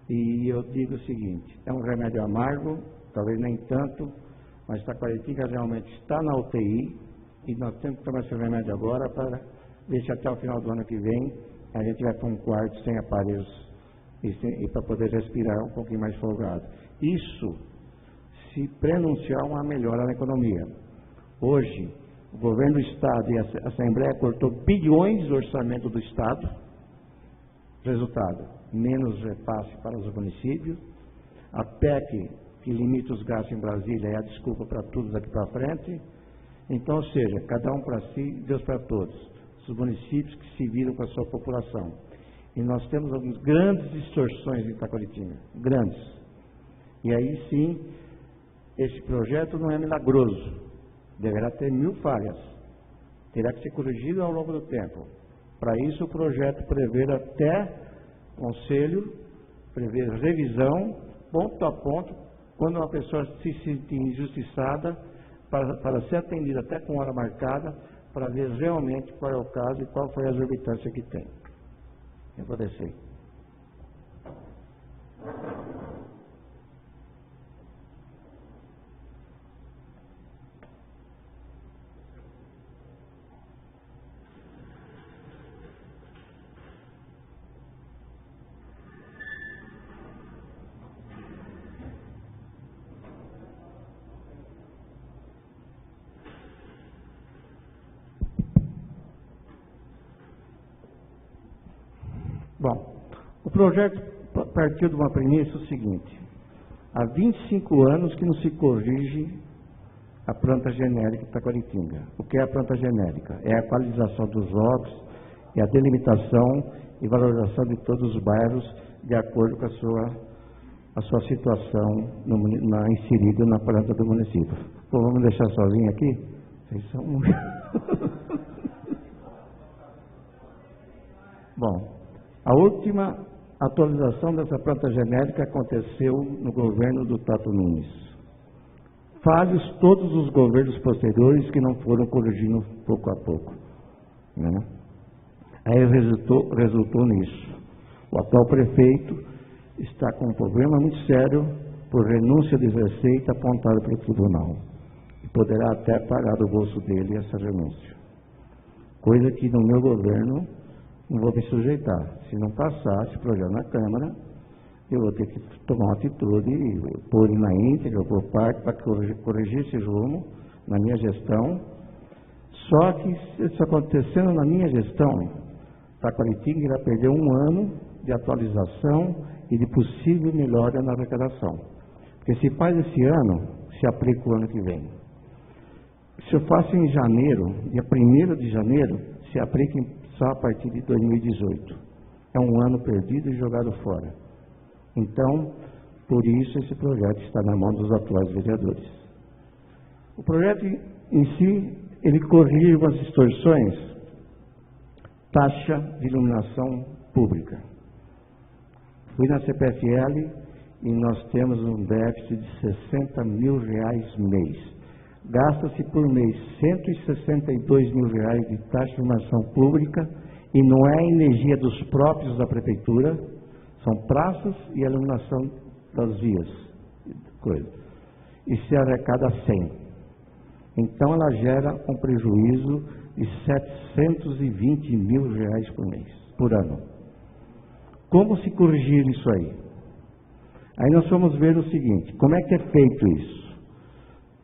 e eu digo o seguinte: é um remédio amargo, talvez nem tanto Mas Taquaritinga realmente está na UTI e nós temos que tomar esse remédio agora para ver se até o final do ano que vem a gente vai para um quarto sem aparelhos e para poder respirar um pouquinho mais folgado. Isso se prenunciar uma melhora na economia. Hoje, o governo do Estado e a Assembleia cortou bilhões do orçamento do Estado. Resultado, menos repasse para os municípios. A PEC, que limita os gastos em Brasília, é a desculpa para tudo daqui para frente. Então, ou seja, cada um para si, Deus para todos. Os municípios que se viram com a sua população. E nós temos algumas grandes distorções em Taquaritinga, grandes. E aí sim, esse projeto não é milagroso, deverá ter 1000 falhas, terá que ser corrigido ao longo do tempo. Para isso o projeto prevê até conselho, prevê revisão, ponto a ponto, quando uma pessoa se sentir injustiçada, para ser atendida até com hora marcada, para ver realmente qual é o caso e qual foi a exorbitância que tem. Eu vou descer. Bom, o projeto partiu de uma premissa o seguinte: há 25 anos que não se corrige a planta genérica de Taquaritinga. O que é a planta genérica? É a equalização dos lotes, é a delimitação e valorização de todos os bairros de acordo com a sua situação inserida na planta do município. Então, vamos deixar sozinho aqui? Vocês são muito... Bom, a última atualização dessa planta genérica aconteceu no governo do Tato Nunes. Falhos todos os governos posteriores que não foram corrigindo pouco a pouco. Né? Aí resultou nisso. O atual prefeito está com um problema muito sério por renúncia de receita apontada pelo tribunal. E poderá até pagar do bolso dele essa renúncia. Coisa que no meu governo não vou me sujeitar. Se não passar esse projeto na Câmara, eu vou ter que tomar uma atitude e pôr na íntegra, por parte, para corrigir esse rumo na minha gestão. Só que, isso acontecendo na minha gestão, Taquaritinga irá perder 1 ano de atualização e de possível melhora na arrecadação. Porque se faz esse ano, se aplica o ano que vem. Se eu faço em janeiro, dia 1º de janeiro, se aplica só a partir de 2018. É 1 ano perdido e jogado fora. Então, por isso esse projeto está na mão dos atuais vereadores. O projeto em si, ele corrige umas distorções, taxa de iluminação pública. Fui na CPFL e nós temos um déficit de R$60 mil mês. Gasta-se por mês R$162 mil de taxa de iluminação pública e não é a energia dos próprios da prefeitura, são praças e a iluminação das vias. E se arrecada 100. Então ela gera um prejuízo de R$720 mil por ano. Como se corrigir isso aí? Aí nós vamos ver o seguinte: como é que é feito isso?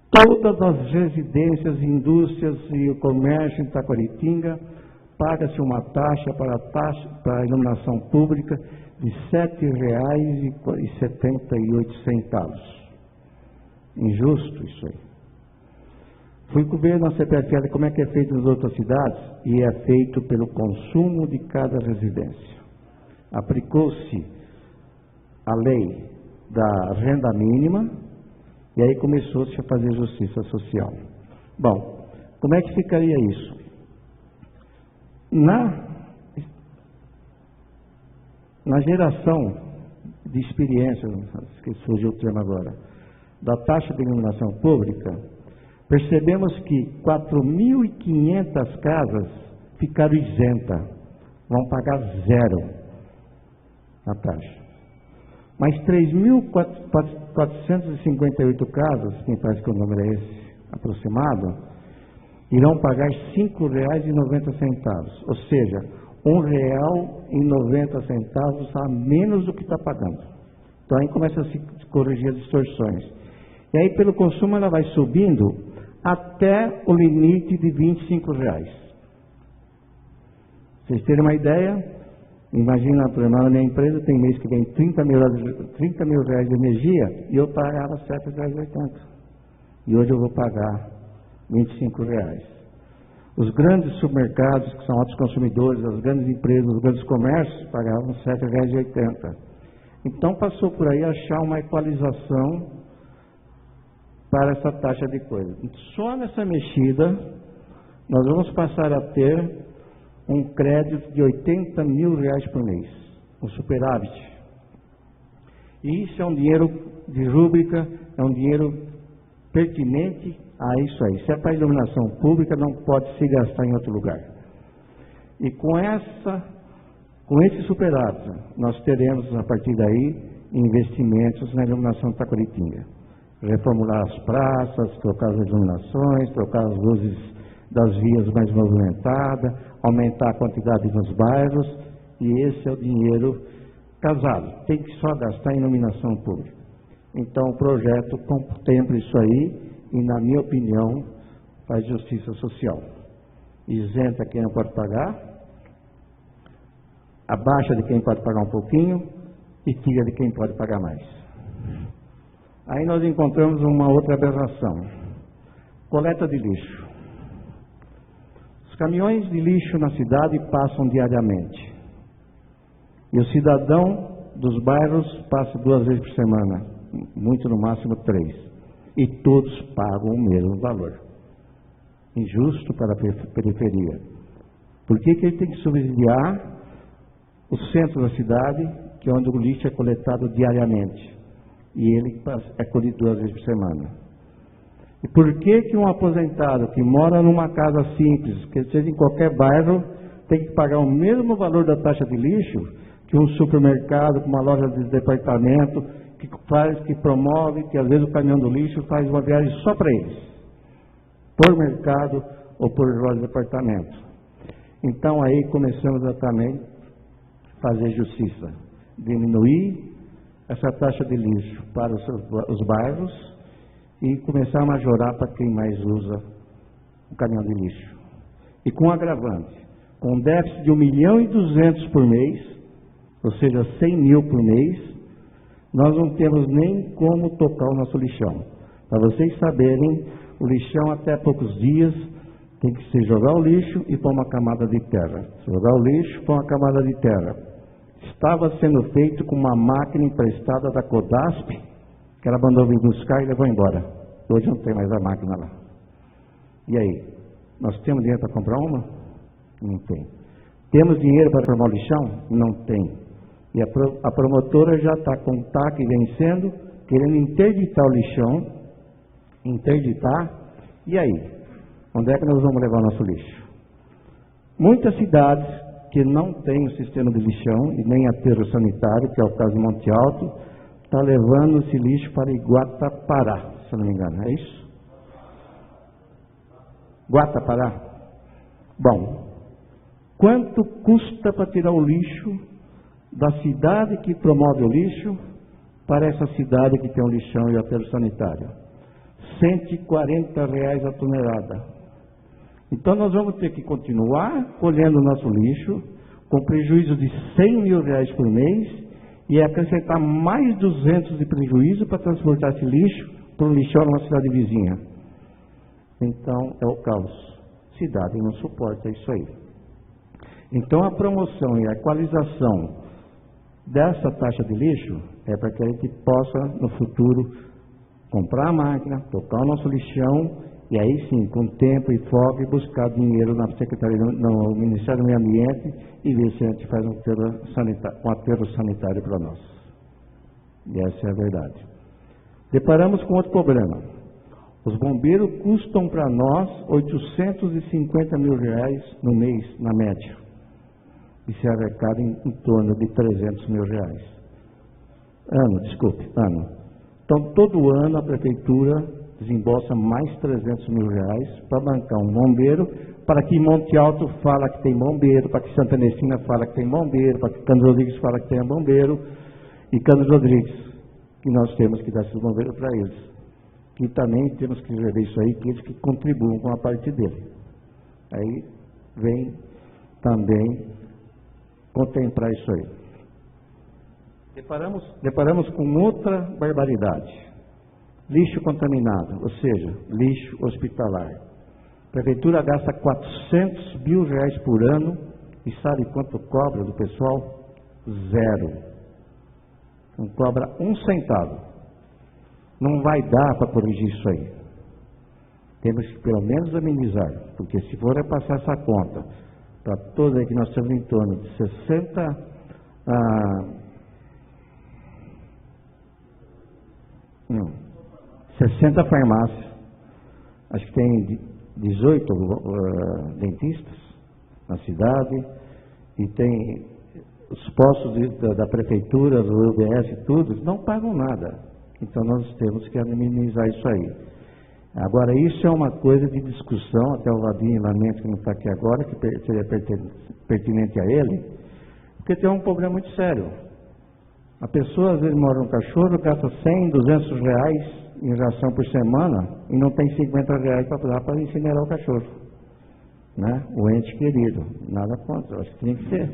Todas as residências, indústrias e o comércio em Taquaritinga paga-se uma taxa para a iluminação pública de R$ 7,78. Injusto isso aí. Fui ver na CPFL como é que é feito nas outras cidades e é feito pelo consumo de cada residência. Aplicou-se a lei da renda mínima e aí começou-se a fazer justiça social. Bom, como é que ficaria isso? Na geração de experiência, que surgiu o termo agora, da taxa de iluminação pública, percebemos que 4.500 casas ficaram isentas, vão pagar 0 na taxa. Mas 3.458 casas, me parece que o número é esse aproximado, irão pagar R$ 5,90, ou seja, R$ 1,90 a menos do que está pagando. Então aí começa a se corrigir as distorções. E aí pelo consumo ela vai subindo até o limite de R$ 25. Vocês terem uma ideia, imagina, por exemplo, na minha empresa tem mês que vem 30 mil reais de energia e eu pagava R$ 7,80. E hoje eu vou pagar R$ 25. Os grandes supermercados, que são altos consumidores, as grandes empresas, os grandes comércios, pagavam R$ 7,80. Então passou por aí achar uma equalização para essa taxa de coisa. Só nessa mexida, nós vamos passar a ter um crédito de R$ 80 mil por mês, um superávit. E isso é um dinheiro de rúbrica, é um dinheiro pertinente a isso aí. Se é para iluminação pública, não pode se gastar em outro lugar. E com esse superávit, nós teremos, a partir daí, investimentos na iluminação de Taquaritinga. Reformular as praças, trocar as iluminações, trocar as luzes das vias mais movimentadas, aumentar a quantidade nos bairros, e esse é o dinheiro casado. Tem que só gastar em iluminação pública. Então o projeto contempla isso aí e, na minha opinião, faz justiça social. Isenta quem não pode pagar, abaixa de quem pode pagar um pouquinho e tira de quem pode pagar mais. Aí nós encontramos uma outra aberração: coleta de lixo. Os caminhões de lixo na cidade passam diariamente. E o cidadão dos bairros passa 2 vezes por semana, muito no máximo 3. E todos pagam o mesmo valor. Injusto para a periferia. Por que ele tem que subsidiar o centro da cidade, que é onde o lixo é coletado diariamente? E ele é colhido 2 vezes por semana. E por que um aposentado que mora numa casa simples, que seja em qualquer bairro, tem que pagar o mesmo valor da taxa de lixo que um supermercado, uma loja de departamento, que promove, que às vezes o caminhão do lixo faz uma viagem só para eles, por mercado ou por loja de departamento? Então aí começamos a também fazer justiça, diminuir essa taxa de lixo para os bairros e começar a majorar para quem mais usa o caminhão de lixo. E com agravante, com um déficit de 1.200.000 por mês, ou seja, 100 mil por mês, nós não temos nem como tocar o nosso lixão. Para vocês saberem, o lixão até poucos dias tem que se jogar o lixo e pôr uma camada de terra. Jogar o lixo, pôr uma camada de terra. Estava sendo feito com uma máquina emprestada da Codasp, que ela mandou vir buscar e levou embora. Hoje não tem mais a máquina lá. E aí? Nós temos dinheiro para comprar uma? Não tem. Temos dinheiro para formar o lixão? Não tem. E a promotora já está com o TAC vencendo, querendo interditar o lixão. Interditar. E aí? Onde é que nós vamos levar o nosso lixo? Muitas cidades que não têm o sistema de lixão e nem aterro sanitário, que é o caso de Monte Alto, está levando esse lixo para Iguatapará, se eu não me engano, é isso? Guatapará? Bom, quanto custa para tirar o lixo da cidade que promove o lixo para essa cidade que tem o lixão e o aterro sanitário? R$140 a tonelada. Então nós vamos ter que continuar colhendo o nosso lixo com prejuízo de R$100 mil por mês e acrescentar mais 200 de prejuízo para transportar esse lixo para um lixão numa cidade vizinha. Então é o caos. Cidade não suporta isso aí. Então a promoção e a equalização dessa taxa de lixo é para que a gente possa no futuro comprar a máquina, tocar o nosso lixão e aí sim, com tempo e foco, buscar dinheiro na Secretaria, no Ministério do Meio Ambiente e ver se a gente faz um aterro sanitário para nós. E essa é a verdade. Deparamos com outro problema. Os bombeiros custam para nós R$850 mil no mês, na média. E se arrecada em torno de R$300 mil. ano. Então, todo ano a prefeitura desembolsa mais 300 mil reais para bancar um bombeiro, para que Monte Alto fala que tem bombeiro, para que Santa Ernestina fala que tem bombeiro, para que Cândido Rodrigues fala que tem bombeiro, e Cândido Rodrigues, que nós temos que dar esses bombeiros para eles. E também temos que ver isso aí, que eles que contribuam com a parte dele. Aí vem também contemplar isso aí. Deparamos com outra barbaridade. Lixo contaminado, ou seja, lixo hospitalar. A prefeitura gasta 400 mil reais por ano e sabe quanto cobra do pessoal? 0. Não cobra 1 centavo. Não vai dar para corrigir isso aí. Temos que pelo menos amenizar, porque se for passar essa conta para todos aí que nós temos em torno de 60 farmácias, acho que tem 18 dentistas na cidade, e tem os postos da prefeitura, do UBS, tudo, não pagam nada. Então nós temos que amenizar isso aí. Agora, isso é uma coisa de discussão, até o Vadinho lamento que não está aqui agora, que seria pertinente a ele, porque tem um problema muito sério. A pessoa às vezes mora no cachorro, gasta 100, 200 reais em ração por semana e não tem 50 reais para dar para incinerar o cachorro, né? O ente querido, nada contra, acho que tem que ser.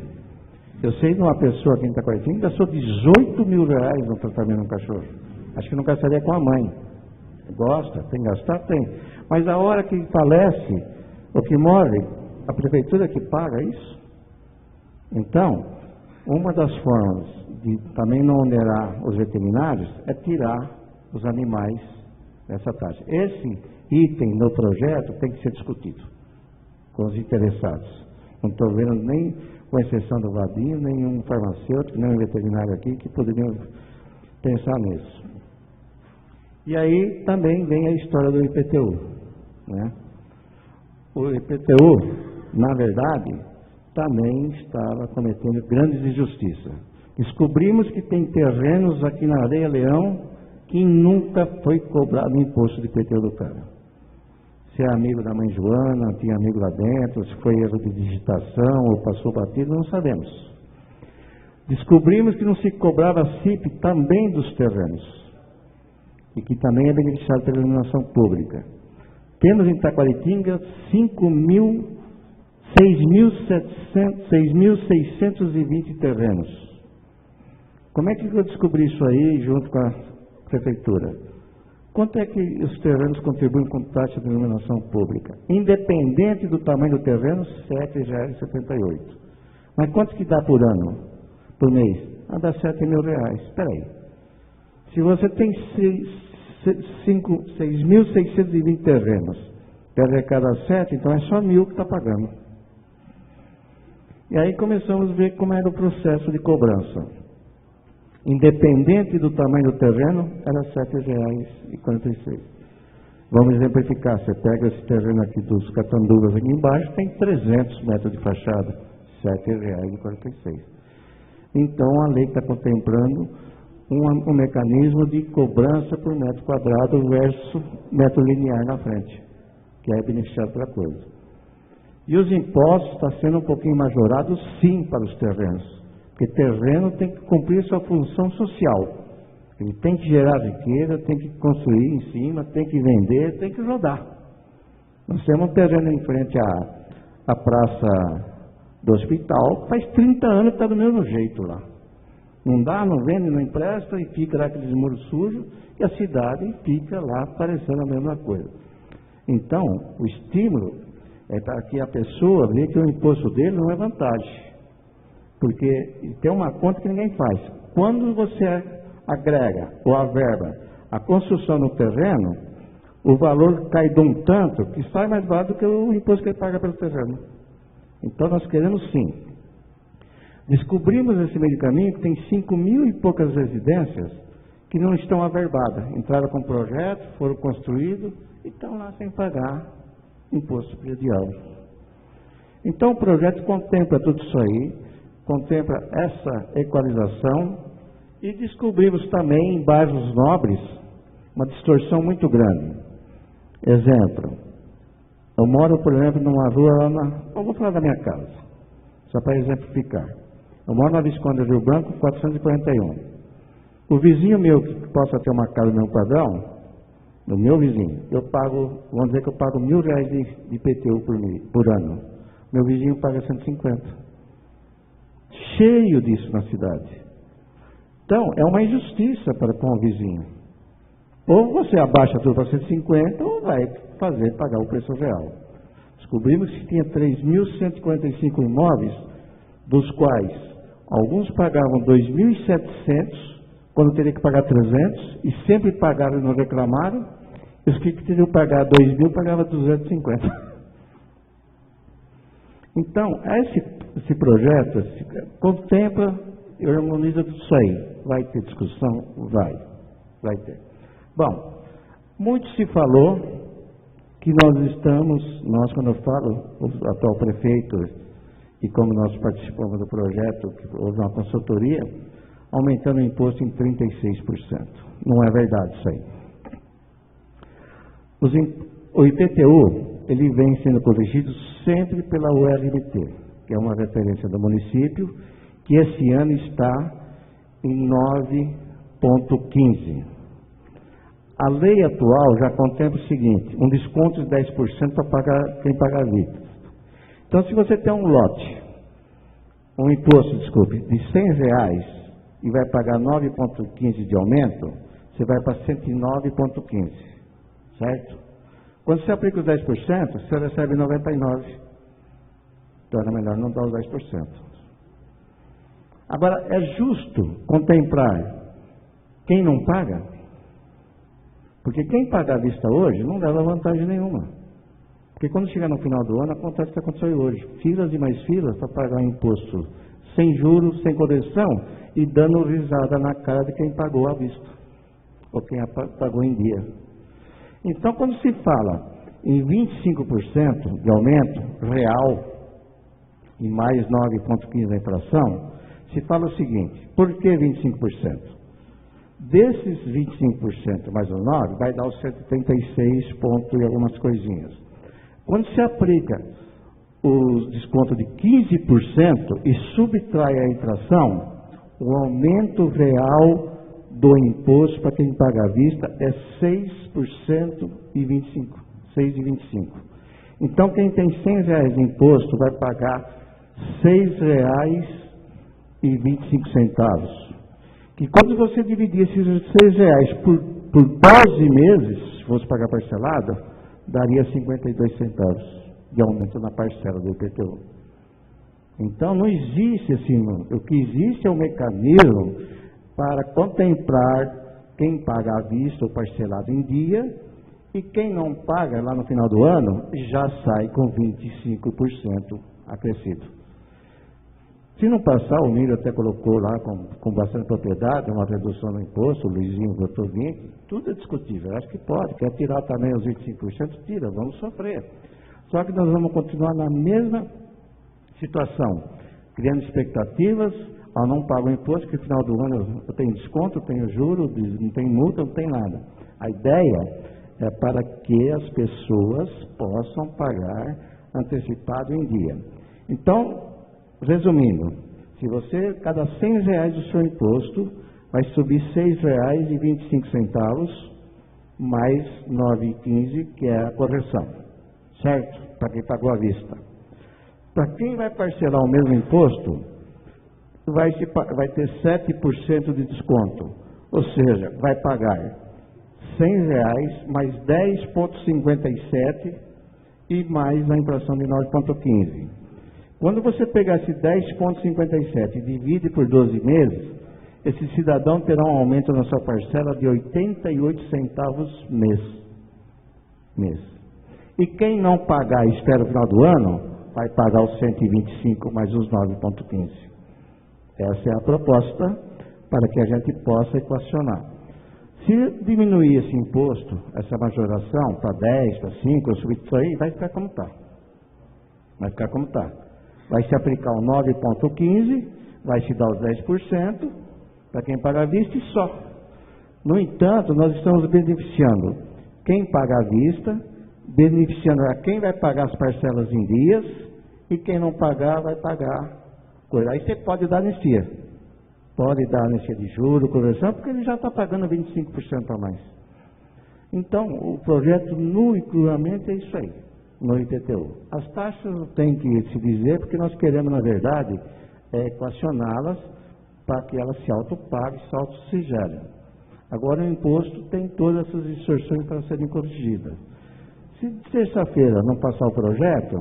Eu sei de uma pessoa aqui em Itacoatinga que gastou 18 mil reais no tratamento do cachorro. Acho que não gastaria com a mãe. Gosta, tem que gastar, tem. Mas a hora que falece ou que morre, a prefeitura que paga isso. Então, uma das formas de também não onerar os veterinários é tirar os animais dessa taxa. Esse item no projeto tem que ser discutido com os interessados. Não estou vendo nem, com exceção do Vadinho, nenhum farmacêutico, nenhum veterinário aqui que poderiam pensar nisso. E aí também vem a história do IPTU, né? O IPTU, na verdade, também estava cometendo grandes injustiças. Descobrimos que tem terrenos aqui na Areia Leão que nunca foi cobrado imposto de IPTU do cara. Se é amigo da mãe Joana, tinha amigo lá dentro, se foi erro de digitação ou passou batido, não sabemos. Descobrimos que não se cobrava CIP também dos terrenos, e que também é beneficiado pela iluminação pública. Temos em Itacoaritinga 6.620 terrenos. Como é que eu descobri isso aí junto com a prefeitura? Quanto é que os terrenos contribuem com taxa de iluminação pública? Independente do tamanho do terreno, R$ 7,78. Mas quanto que dá por ano, por mês? Dá R$ 7 mil. Espera aí. Se você tem 6.620 terrenos, que arrecada 7, então é só 1.000 que está pagando. E aí começamos a ver como era o processo de cobrança. Independente do tamanho do terreno, era R$ 7,46. Vamos exemplificar. Você pega esse terreno aqui dos Catanduvas aqui embaixo, tem 300 metros de fachada, R$ 7,46. Então a lei está contemplando um mecanismo de cobrança por metro quadrado versus metro linear na frente, que é beneficiado pela coisa. E os impostos estão sendo um pouquinho majorados, sim, para os terrenos, porque terreno tem que cumprir sua função social. Ele tem que gerar riqueza, tem que construir em cima, tem que vender, tem que rodar. Nós temos um terreno em frente à praça do hospital, faz 30 anos que está do mesmo jeito lá. Não dá, não vende, não empresta, e fica lá aqueles muros sujos, e a cidade fica lá parecendo a mesma coisa. Então, o estímulo é para que a pessoa veja que o imposto dele não é vantagem. Porque tem uma conta que ninguém faz. Quando você agrega ou averba a construção no terreno, o valor cai de um tanto que sai mais barato do que o imposto que ele paga pelo terreno. Então, nós queremos sim. Descobrimos nesse meio de caminho que tem 5.000 e poucas residências que não estão averbadas. Entraram com projeto, foram construídos e estão lá sem pagar imposto predial. Então o projeto contempla tudo isso aí, contempla essa equalização E descobrimos também em bairros nobres uma distorção muito grande. Exemplo, eu moro, por exemplo, numa rua eu vou falar da minha casa, só para exemplificar. Eu moro na Visconde Rio Branco, 441. O vizinho meu que possa ter uma casa no meu padrão, no meu vizinho, eu pago, vamos dizer que eu pago R$1.000 de IPTU por ano. Meu vizinho paga 150. Cheio disso na cidade. Então, é uma injustiça para com o vizinho. Ou você abaixa tudo para 150, ou vai pagar o preço real. Descobrimos que tinha 3.145 imóveis, dos quais alguns pagavam 2.700, quando teria que pagar 300, e sempre pagaram e não reclamaram, e os que teriam que pagar 2.000 pagavam 250. Então, esse projeto contempla e harmoniza tudo isso aí. Vai ter discussão? Vai ter. Bom, muito se falou que nós quando eu falo, o atual prefeito, e como nós participamos do projeto, que houve uma consultoria, aumentando o imposto em 36%. Não é verdade isso aí. O IPTU, ele vem sendo corrigido sempre pela URMT, que é uma referência do município, que esse ano está em 9,15. A lei atual já contempla o seguinte, um desconto de 10% para quem paga a vista. Então, se você tem um imposto, de R$100 e vai pagar 9,15 de aumento, você vai para 109,15, certo? Quando você aplica os 10%, você recebe 99. Então, era melhor não dar os 10%. Agora, é justo contemplar quem não paga? Porque quem paga à vista hoje não leva vantagem nenhuma. Porque quando chegar no final do ano, acontece o que aconteceu hoje. Filas e mais filas para pagar imposto sem juros, sem correção, e dando risada na cara de quem pagou à vista, ou quem pagou em dia. Então, quando se fala em 25% de aumento real, e mais 9,15% da inflação, se fala o seguinte, por que 25%? Desses 25% mais o 9%, vai dar os 136 pontos e algumas coisinhas. Quando se aplica o desconto de 15% e subtrai a inflação, o aumento real do imposto para quem paga à vista é 6% e 25%. 6,25%. Então, quem tem R$100 de imposto vai pagar R$6,25. Que quando você dividir esses R$6 por 12 meses, se fosse pagar parcelado, daria 52 centavos de aumento na parcela do IPTU. Então, não existe assim, o que existe é um mecanismo para contemplar quem paga à vista ou parcelado em dia, e quem não paga lá no final do ano, já sai com 25% acrescido. Se não passar, o Nírio até colocou lá com bastante propriedade, uma redução no imposto, o Luizinho votou 20%, tudo é discutível. Acho que pode, quer tirar também os 25%, tira, vamos sofrer. Só que nós vamos continuar na mesma situação, criando expectativas, não pago o imposto, que no final do ano eu tenho desconto, eu tenho juro, não tem multa, não tem nada. A ideia é para que as pessoas possam pagar antecipado em dia. Então, resumindo, se você, cada R$100 do seu imposto, vai subir R$6,25, mais 9,15, que é a correção, certo? Para quem pagou à vista. Para quem vai parcelar o mesmo imposto, vai ter 7% de desconto, ou seja, vai pagar R$100 mais 10,57 e mais a inflação de 9,15. Quando você pegar esse 10,57 e divide por 12 meses, esse cidadão terá um aumento na sua parcela de 88 centavos mês. E quem não pagar e espera o final do ano, vai pagar os 125 mais os 9,15. Essa é a proposta para que a gente possa equacionar. Se diminuir esse imposto, essa majoração, para 10, para 5, eu subir isso aí, vai ficar como está. Vai se aplicar o 9,15, vai se dar os 10%, para quem paga à vista e só. No entanto, nós estamos beneficiando quem paga à vista, beneficiando a quem vai pagar as parcelas em dias, e quem não pagar, vai pagar coisa. Aí você pode dar anistia. Pode dar anistia de juros, correção, porque ele já está pagando 25% a mais. Então, o projeto nu e crudamente é isso aí, no IPTU. As taxas tem que se dizer, porque nós queremos, na verdade, equacioná-las para que elas se autopaguem, se autossigelem. Agora, o imposto tem todas essas distorções para serem corrigidas. Se terça-feira não passar o projeto,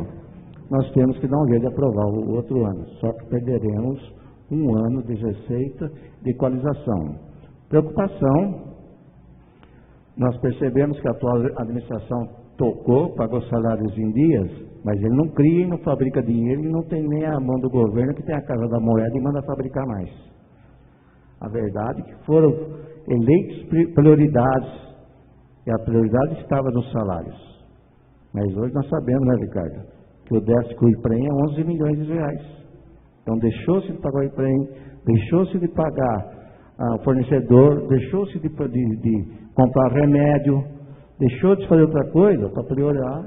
nós temos que dar um jeito de aprovar o outro ano. Só que perderemos um ano de receita de equalização. Preocupação, nós percebemos que a atual administração tocou, pagou salários em dias, mas ele não cria e não fabrica dinheiro e não tem nem a mão do governo que tem a Casa da Moeda e manda fabricar mais. A verdade é que foram eleitos prioridades, e a prioridade estava nos salários. Mas hoje nós sabemos, né, Ricardo, que o déficit com o IPREM é 11 milhões de reais. Então deixou-se de pagar o IPREM, deixou-se de pagar o fornecedor, deixou-se de comprar remédio, deixou de fazer outra coisa para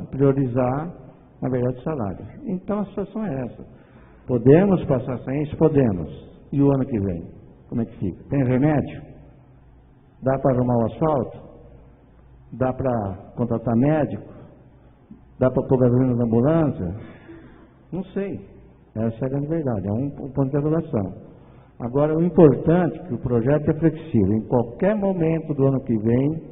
priorizar, na verdade, o salário. Então a situação é essa. Podemos passar sem isso? Podemos. E o ano que vem? Como é que fica? Tem remédio? Dá para arrumar o asfalto? Dá para contratar médico? Dá para pôr gasolina na ambulância? Não sei. Essa é a grande verdade. É um ponto de avaliação. Agora, o importante é que o projeto é flexível. Em qualquer momento do ano que vem,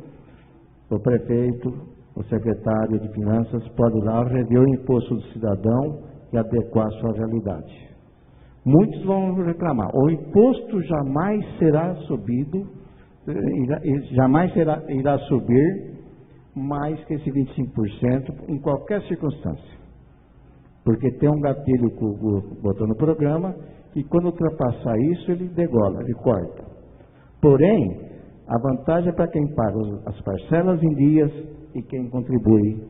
o prefeito, o secretário de Finanças pode ir lá rever o imposto do cidadão e adequar a sua realidade. Muitos vão reclamar. O imposto jamais será subido, jamais irá subir mais que esse 25% em qualquer circunstância. Porque tem um gatilho que o Google botou no programa e quando ultrapassar isso ele degola, ele corta. Porém, a vantagem é para quem paga as parcelas em dias e quem contribui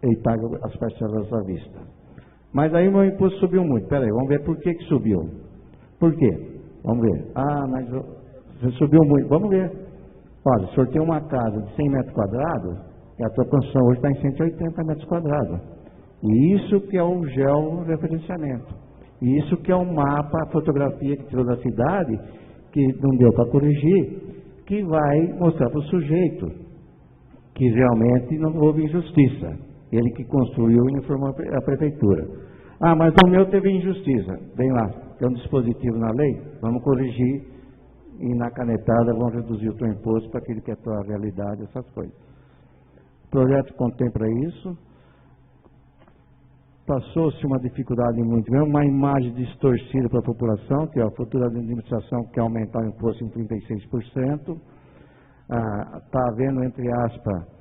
e paga as parcelas à vista. Mas aí o meu imposto subiu muito. Peraí, vamos ver por que subiu. Por quê? Vamos ver. Ah, mas você subiu muito. Vamos ver. Olha, o senhor tem uma casa de 100 metros quadrados e a tua construção hoje está em 180 metros quadrados. E isso que é o georreferenciamento. E isso que é o mapa, a fotografia que tirou da cidade, que não deu para corrigir, que vai mostrar para o sujeito que realmente não houve injustiça. Ele que construiu e informou a prefeitura. Ah, mas o meu teve injustiça. Vem lá, tem um dispositivo na lei, vamos corrigir e na canetada vão reduzir o teu imposto para aquele que é a tua realidade, essas coisas. O projeto contempla isso. Passou-se uma dificuldade muito grande, uma imagem distorcida para a população, que a futura administração quer aumentar o imposto em 36%. Está havendo, entre aspas,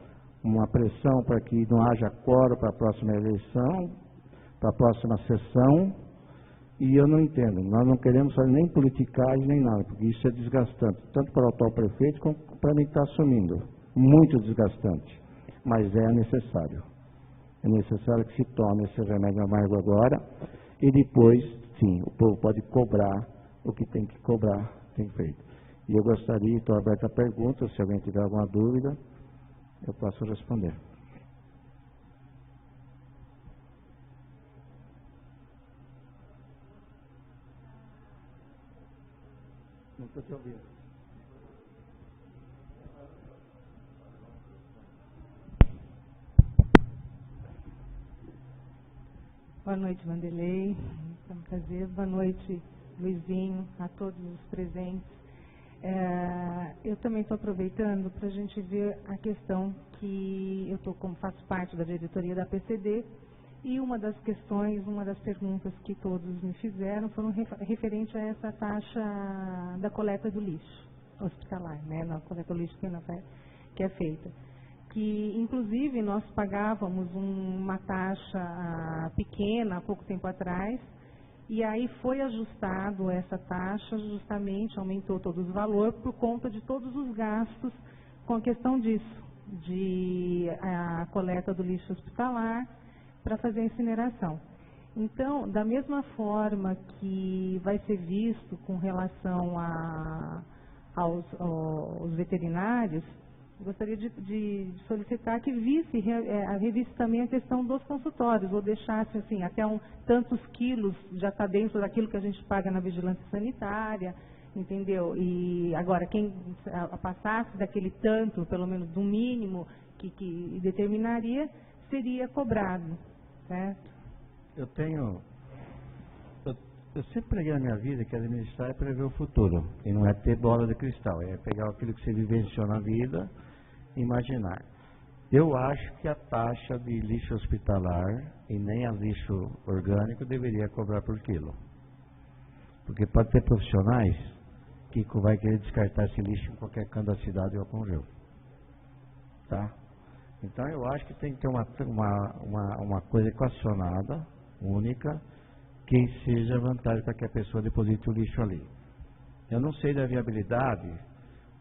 uma pressão para que não haja quórum para a próxima eleição, para a próxima sessão, e eu não entendo. Nós não queremos fazer nem politicagem, nem nada, porque isso é desgastante, tanto para o atual prefeito como para mim que está assumindo. Muito desgastante, mas é necessário. É necessário que se tome esse remédio amargo agora, e depois, sim, o povo pode cobrar o que tem que cobrar, tem feito. E eu gostaria, estou aberto a perguntas, se alguém tiver alguma dúvida, eu posso responder. Não estou te ouvindo. Boa noite, Vanderlei. É um prazer. Boa noite, Luizinho, a todos os presentes. Eu também estou aproveitando para a gente ver a questão que eu faço parte da diretoria da PCD, e uma das questões, uma das perguntas que todos me fizeram foram referente a essa taxa da coleta do lixo hospitalar, né, na coleta do lixo que é feita. Que, inclusive, nós pagávamos uma taxa pequena há pouco tempo atrás, e aí foi ajustado essa taxa, justamente aumentou todo o valor por conta de todos os gastos com a questão disso, a coleta do lixo hospitalar para fazer a incineração. Então, da mesma forma que vai ser visto com relação aos veterinários, gostaria de solicitar que revisse também a questão dos consultórios, ou deixasse assim, até tantos quilos já está dentro daquilo que a gente paga na vigilância sanitária, entendeu? E agora, quem passasse daquele tanto, pelo menos do mínimo que determinaria, seria cobrado, certo? Eu sempre preguei na minha vida que administrar é prever o futuro, e não é ter bola de cristal, é pegar aquilo que você vivenciou na vida e imaginar. Eu acho que a taxa de lixo hospitalar e nem a lixo orgânico deveria cobrar por quilo. Porque pode ter profissionais que vai querer descartar esse lixo em qualquer canto da cidade ou com gel. Tá? Então eu acho que tem que ter uma coisa equacionada, única, que seja vantagem para que a pessoa deposite o lixo ali. Eu não sei da viabilidade,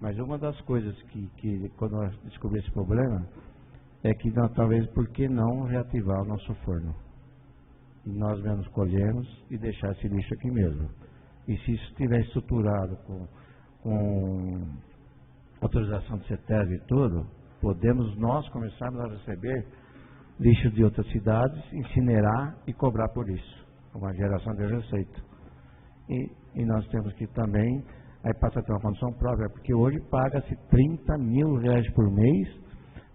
mas uma das coisas que quando nós descobrimos esse problema, é que nós, talvez, por que não reativar o nosso forno? E nós mesmos colhemos e deixar esse lixo aqui mesmo. E se isso estiver estruturado com autorização de CETESB e tudo, podemos nós começarmos a receber lixo de outras cidades, incinerar e cobrar por isso. Uma geração de receita. E nós temos que também, aí passa a ter uma condição própria, porque hoje paga-se 30 mil reais por mês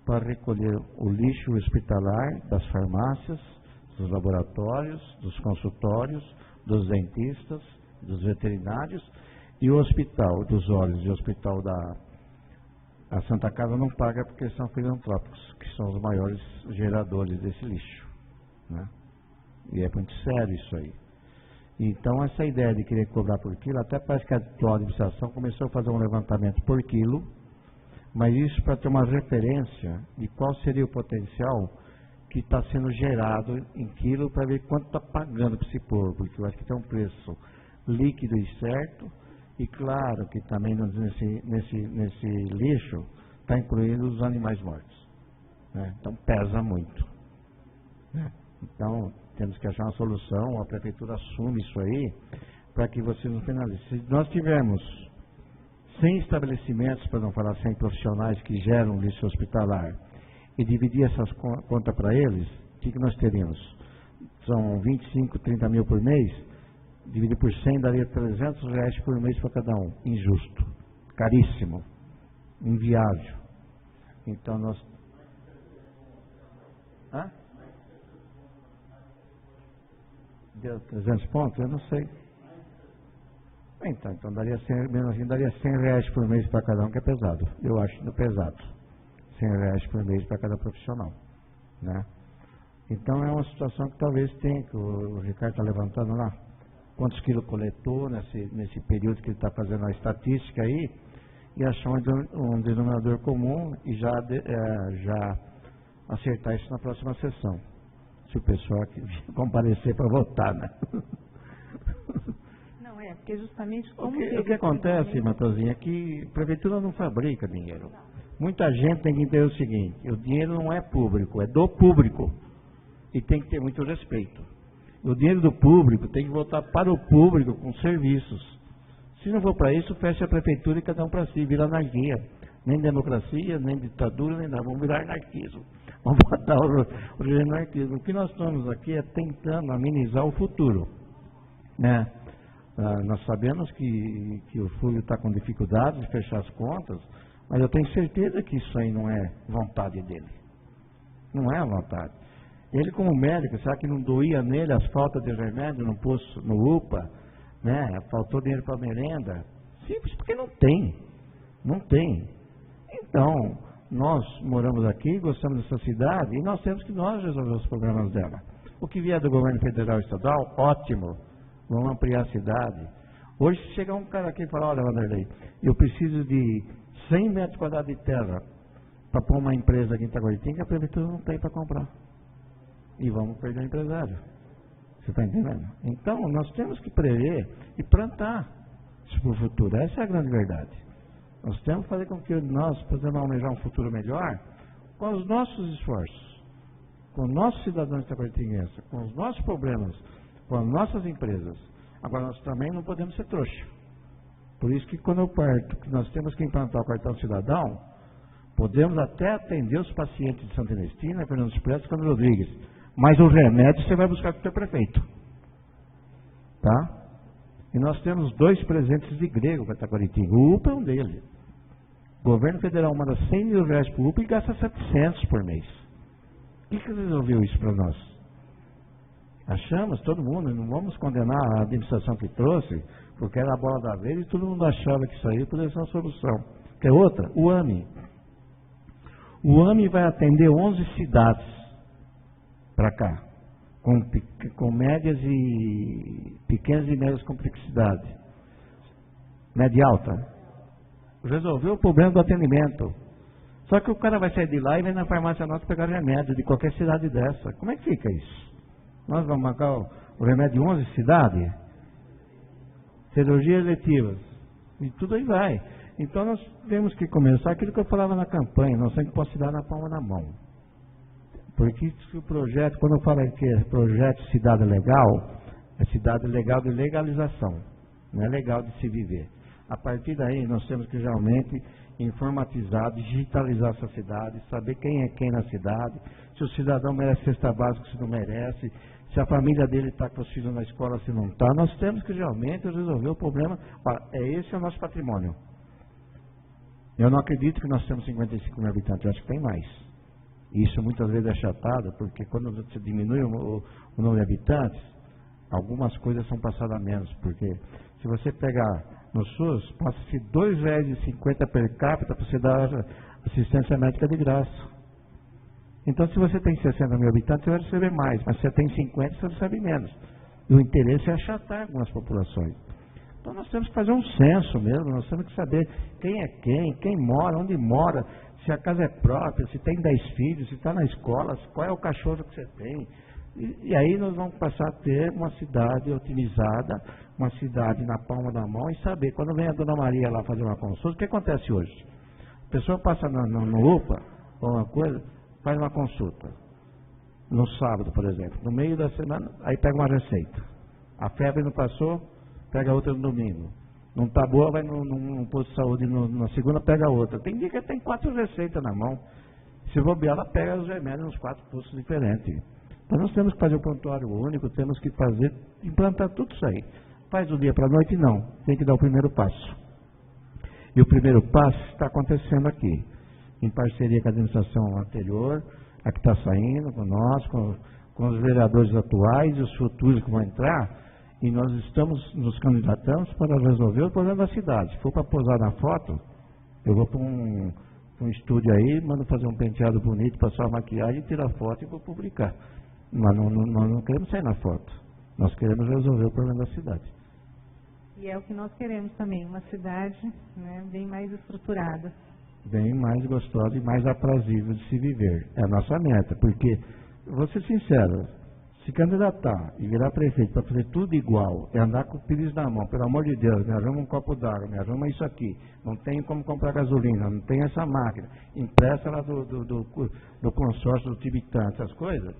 para recolher o lixo hospitalar das farmácias, dos laboratórios, dos consultórios, dos dentistas, dos veterinários, e o hospital dos olhos e o hospital a Santa Casa não paga porque são filantrópicos, que são os maiores geradores desse lixo, né? E é muito sério isso aí. Então, essa ideia de querer cobrar por quilo, até parece que a atual administração começou a fazer um levantamento por quilo, mas isso para ter uma referência de qual seria o potencial que está sendo gerado em quilo, para ver quanto está pagando para se pôr, porque eu acho que tem um preço líquido e certo, e claro que também nesse lixo está incluindo os animais mortos, né? Então pesa muito, né? Então temos que achar uma solução, a prefeitura assume isso aí, para que vocês não penalizem. Se nós tivermos 100 estabelecimentos, para não falar 100 profissionais que geram lixo hospitalar, e dividir essas contas para eles, o que nós teríamos? São 25, 30 mil por mês, dividir por 100 daria 300 reais por mês para cada um. Injusto, caríssimo, inviável. Então nós... Hã? Deu 300 pontos? Eu não sei. Então daria 100, menos assim, daria 100 reais por mês para cada um, que é pesado. Eu acho pesado. 100 reais por mês para cada profissional, né? Então é uma situação que talvez tenha, que o Ricardo está levantando lá, quantos quilos coletou nesse período que ele está fazendo a estatística aí, e achar um denominador comum e já acertar isso na próxima sessão, se o pessoal aqui comparecer para votar, né? Não, porque justamente como o que acontece, Matosinha, é que a prefeitura não fabrica dinheiro. Muita gente tem que entender o seguinte: o dinheiro não é público, é do público, e tem que ter muito respeito. O dinheiro do público tem que voltar para o público com serviços. Se não for para isso, fecha a prefeitura e cada um para si, vira anarquia. Nem democracia, nem ditadura, nem nada. Vamos virar anarquismo. Vamos botar o anarquismo. O que nós estamos aqui é tentando amenizar o futuro, né? Nós sabemos que o Fúvio está com dificuldade de fechar as contas, mas eu tenho certeza que isso aí não é vontade dele. Não é a vontade. Ele, como médico, será que não doía nele as faltas de remédio no posto, no UPA, né? Faltou dinheiro para merenda? Simples, porque não tem. Não tem. Então, nós moramos aqui, gostamos dessa cidade, e nós temos que resolver os problemas dela. O que vier do governo federal e estadual, ótimo. Vamos ampliar a cidade. Hoje, se chegar um cara aqui e falar: olha, Vanderlei, eu preciso de 100 metros quadrados de terra para pôr uma empresa aqui em Itaguatinga, a prefeitura não tem para comprar. E vamos perder o empresário. Você está entendendo? Então, nós temos que prever e plantar isso para o futuro. Essa é a grande verdade. Nós temos que fazer com que nós possamos almejar um futuro melhor com os nossos esforços. com o nosso cidadão de Itaquaritinguense, com os nossos problemas, com as nossas empresas. Agora, nós também não podemos ser trouxa. Por isso que quando eu parto, que nós temos que implantar o cartão cidadão, podemos até atender os pacientes de Santa Ernestina, Fernando Expresso e Fernando Rodrigues, mas o remédio você vai buscar com o teu prefeito. Tá? E nós temos 2 presentes de grego para Itaquaritinga. O UPA é um deles. O governo federal manda 100 mil reais para o UPA e gasta 700 por mês. O que resolveu isso para nós? Achamos, todo mundo, não vamos condenar a administração que trouxe, porque era a bola da vez e todo mundo achava que isso aí poderia ser uma solução. Quer outra? O AMI. O AMI vai atender 11 cidades para cá, com médias e pequenas e médias complexidades. Média e alta. Resolveu o problema do atendimento. Só que o cara vai sair de lá e vai na farmácia nossa pegar remédio de qualquer cidade dessa. Como é que fica isso? Nós vamos marcar o remédio de 11 cidades? Cirurgias eletivas. E tudo aí vai. Então nós temos que começar aquilo que eu falava na campanha. Nós temos que pôr a cidade na palma da mão. Porque o projeto, quando eu falo que é projeto Cidade Legal, é cidade legal de legalização. Não é legal de se viver. A partir daí, nós temos que realmente informatizar, digitalizar essa cidade, saber quem é quem na cidade, se o cidadão merece cesta básica, se não merece, se a família dele está com os filhos na escola, se não está. Nós temos que realmente resolver o problema. Esse é o nosso patrimônio. Eu não acredito que nós temos 55 mil habitantes, eu acho que tem mais. Isso muitas vezes é achatado, porque quando você diminui o número de habitantes, algumas coisas são passadas a menos, porque se você pegar no SUS, passa-se R$ 2,50 per capita para você dar assistência médica de graça. Então, se você tem 60 mil habitantes, você vai receber mais, mas se você tem 50, você recebe menos. E o interesse é achatar algumas populações. Então, nós temos que fazer um censo mesmo, nós temos que saber quem é quem mora, onde mora, se a casa é própria, se tem 10 filhos, se está na escola, qual é o cachorro que você tem. E aí nós vamos passar a ter uma cidade otimizada, uma cidade na palma da mão e saber, quando vem a Dona Maria lá fazer uma consulta, o que acontece hoje? A pessoa passa no UPA, ou uma coisa, faz uma consulta, no sábado, por exemplo, no meio da semana, aí pega uma receita. A febre não passou, pega outra no domingo. Não está boa, vai num posto de saúde na segunda, pega outra. Tem dia que tem 4 receitas na mão. Se bobear, ela pega os remédios nos 4 postos diferentes. Então nós temos que fazer o prontuário único, temos que implantar tudo isso aí. Faz do dia para a noite? Não. Tem que dar o primeiro passo. E o primeiro passo está acontecendo aqui, em parceria com a administração anterior, a que está saindo, com nós, com os vereadores atuais e os futuros que vão entrar, e nós estamos nos candidatando para resolver o problema da cidade. Se for para posar na foto, eu vou para um estúdio aí, mando fazer um penteado bonito, passar uma maquiagem, tirar foto e vou publicar. Mas nós não queremos sair na foto. Nós queremos resolver o problema da cidade. E é o que nós queremos também, uma cidade, né, bem mais estruturada. Bem mais gostosa e mais aprazível de se viver. É a nossa meta, porque, vou ser sincero, se candidatar e virar prefeito para fazer tudo igual, é andar com o pires na mão, pelo amor de Deus, me arruma um copo d'água, me arruma isso aqui, não tenho como comprar gasolina, não tenho essa máquina, empresta lá do consórcio do Tibitã, essas coisas.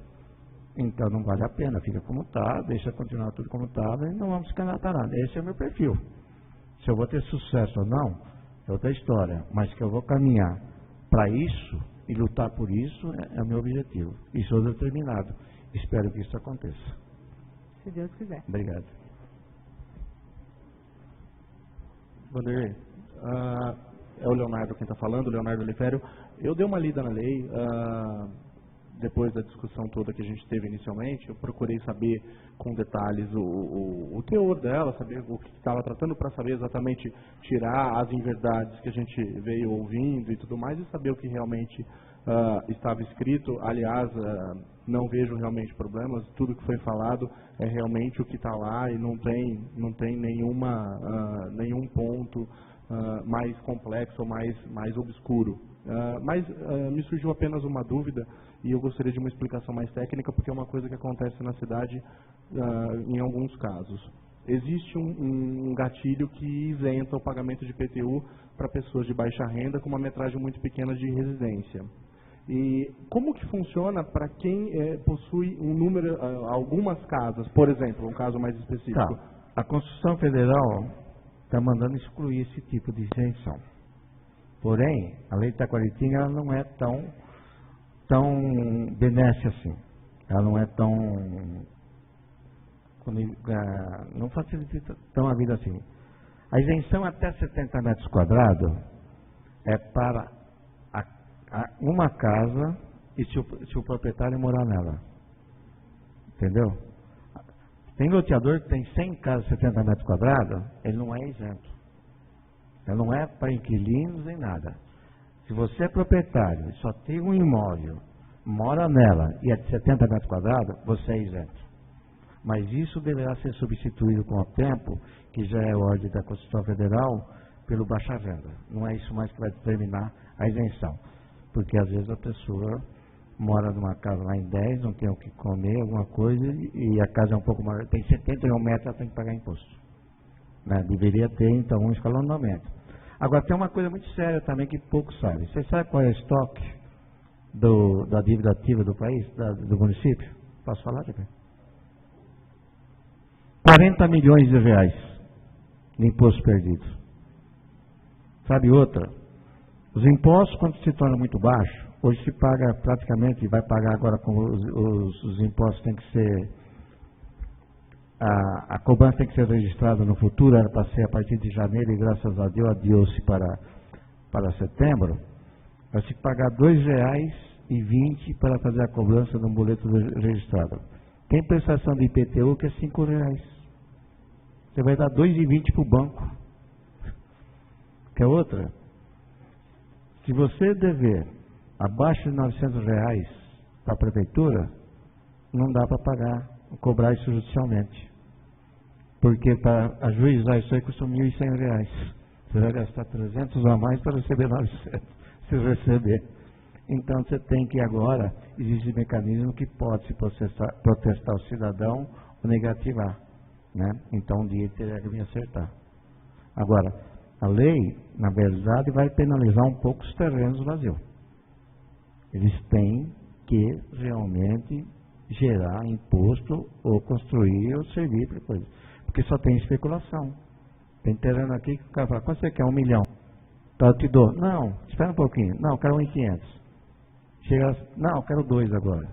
Então não vale a pena, fica como está, deixa continuar tudo como estava e não vamos se candidatar nada. Esse é o meu perfil. Se eu vou ter sucesso ou não, é outra história. Mas que eu vou caminhar para isso e lutar por isso é o meu objetivo. E sou determinado. Espero que isso aconteça. Se Deus quiser. Obrigado. Vanderlei, é o Leonardo quem está falando, Leonardo Oliveira. Eu dei uma lida na lei. Depois da discussão toda que a gente teve inicialmente, eu procurei saber com detalhes o teor dela, saber o que estava tratando, para saber exatamente, tirar as inverdades que a gente veio ouvindo e tudo mais, e saber o que realmente estava escrito. Aliás, não vejo realmente problemas, tudo que foi falado é realmente o que está lá e não tem nenhum ponto mais complexo ou mais obscuro. Mas me surgiu apenas uma dúvida e eu gostaria de uma explicação mais técnica, porque é uma coisa que acontece na cidade em alguns casos. Existe um gatilho que isenta o pagamento de IPTU para pessoas de baixa renda com uma metragem muito pequena de residência. E como que funciona para quem possui um número, algumas casas, por exemplo, um caso mais específico? Tá. A Constituição Federal está mandando excluir esse tipo de isenção. Porém, a lei de Taquaritinga ela não é tão benéfica assim. Ela não é não facilita tão a vida assim. A isenção até 70 metros quadrados é para uma casa e se o proprietário morar nela. Entendeu? Tem loteador que tem 100 casas 70 metros quadrados, ele não é isento. Ele não é para inquilinos nem nada. Se você é proprietário e só tem um imóvel, mora nela e é de 70 metros quadrados, você é isento. Mas isso deverá ser substituído com o tempo, que já é ordem da Constituição Federal, pelo baixa renda. Não é isso mais que vai determinar a isenção. Porque às vezes a pessoa mora numa casa lá em 10, não tem o que comer, alguma coisa, e a casa é um pouco maior, tem 71 metros, ela tem que pagar imposto. Né? Deveria ter, então, um escalonamento. Agora, tem uma coisa muito séria também que poucos sabem. Você sabe qual é o estoque da dívida ativa do país, do município? Posso falar, Jair? 40 milhões de reais de impostos perdidos. Sabe outra? Os impostos, quando se tornam muito baixos, hoje se paga praticamente, vai pagar agora como os impostos têm que ser, a cobrança tem que ser registrada no futuro, era para ser a partir de janeiro e graças a Deus adiou-se para setembro, vai se pagar R$ 2,20 para fazer a cobrança no boleto registrado. Tem prestação de IPTU que é R$ 5,00. Você vai dar R$ 2,20 para o banco. Quer outra? Se você dever abaixo de R$ 900 para a prefeitura, não dá para cobrar isso judicialmente. Porque para ajuizar isso aí custa R$ 1.100. Você vai gastar 300 a mais para receber 900, se receber. Então você tem que agora, existe mecanismo que pode se protestar o cidadão ou negativar. Né? Então um dia teria que me acertar. Agora, a lei, na verdade, vai penalizar um pouco os terrenos vazios. Eles têm que realmente gerar imposto ou construir ou servir para coisa. Porque só tem especulação. Tem terreno aqui que o cara fala, quanto você quer? 1 milhão. Tá, eu te dou. Não, espera um pouquinho. Não, eu quero 1.500. Chega, não, eu quero 2 agora.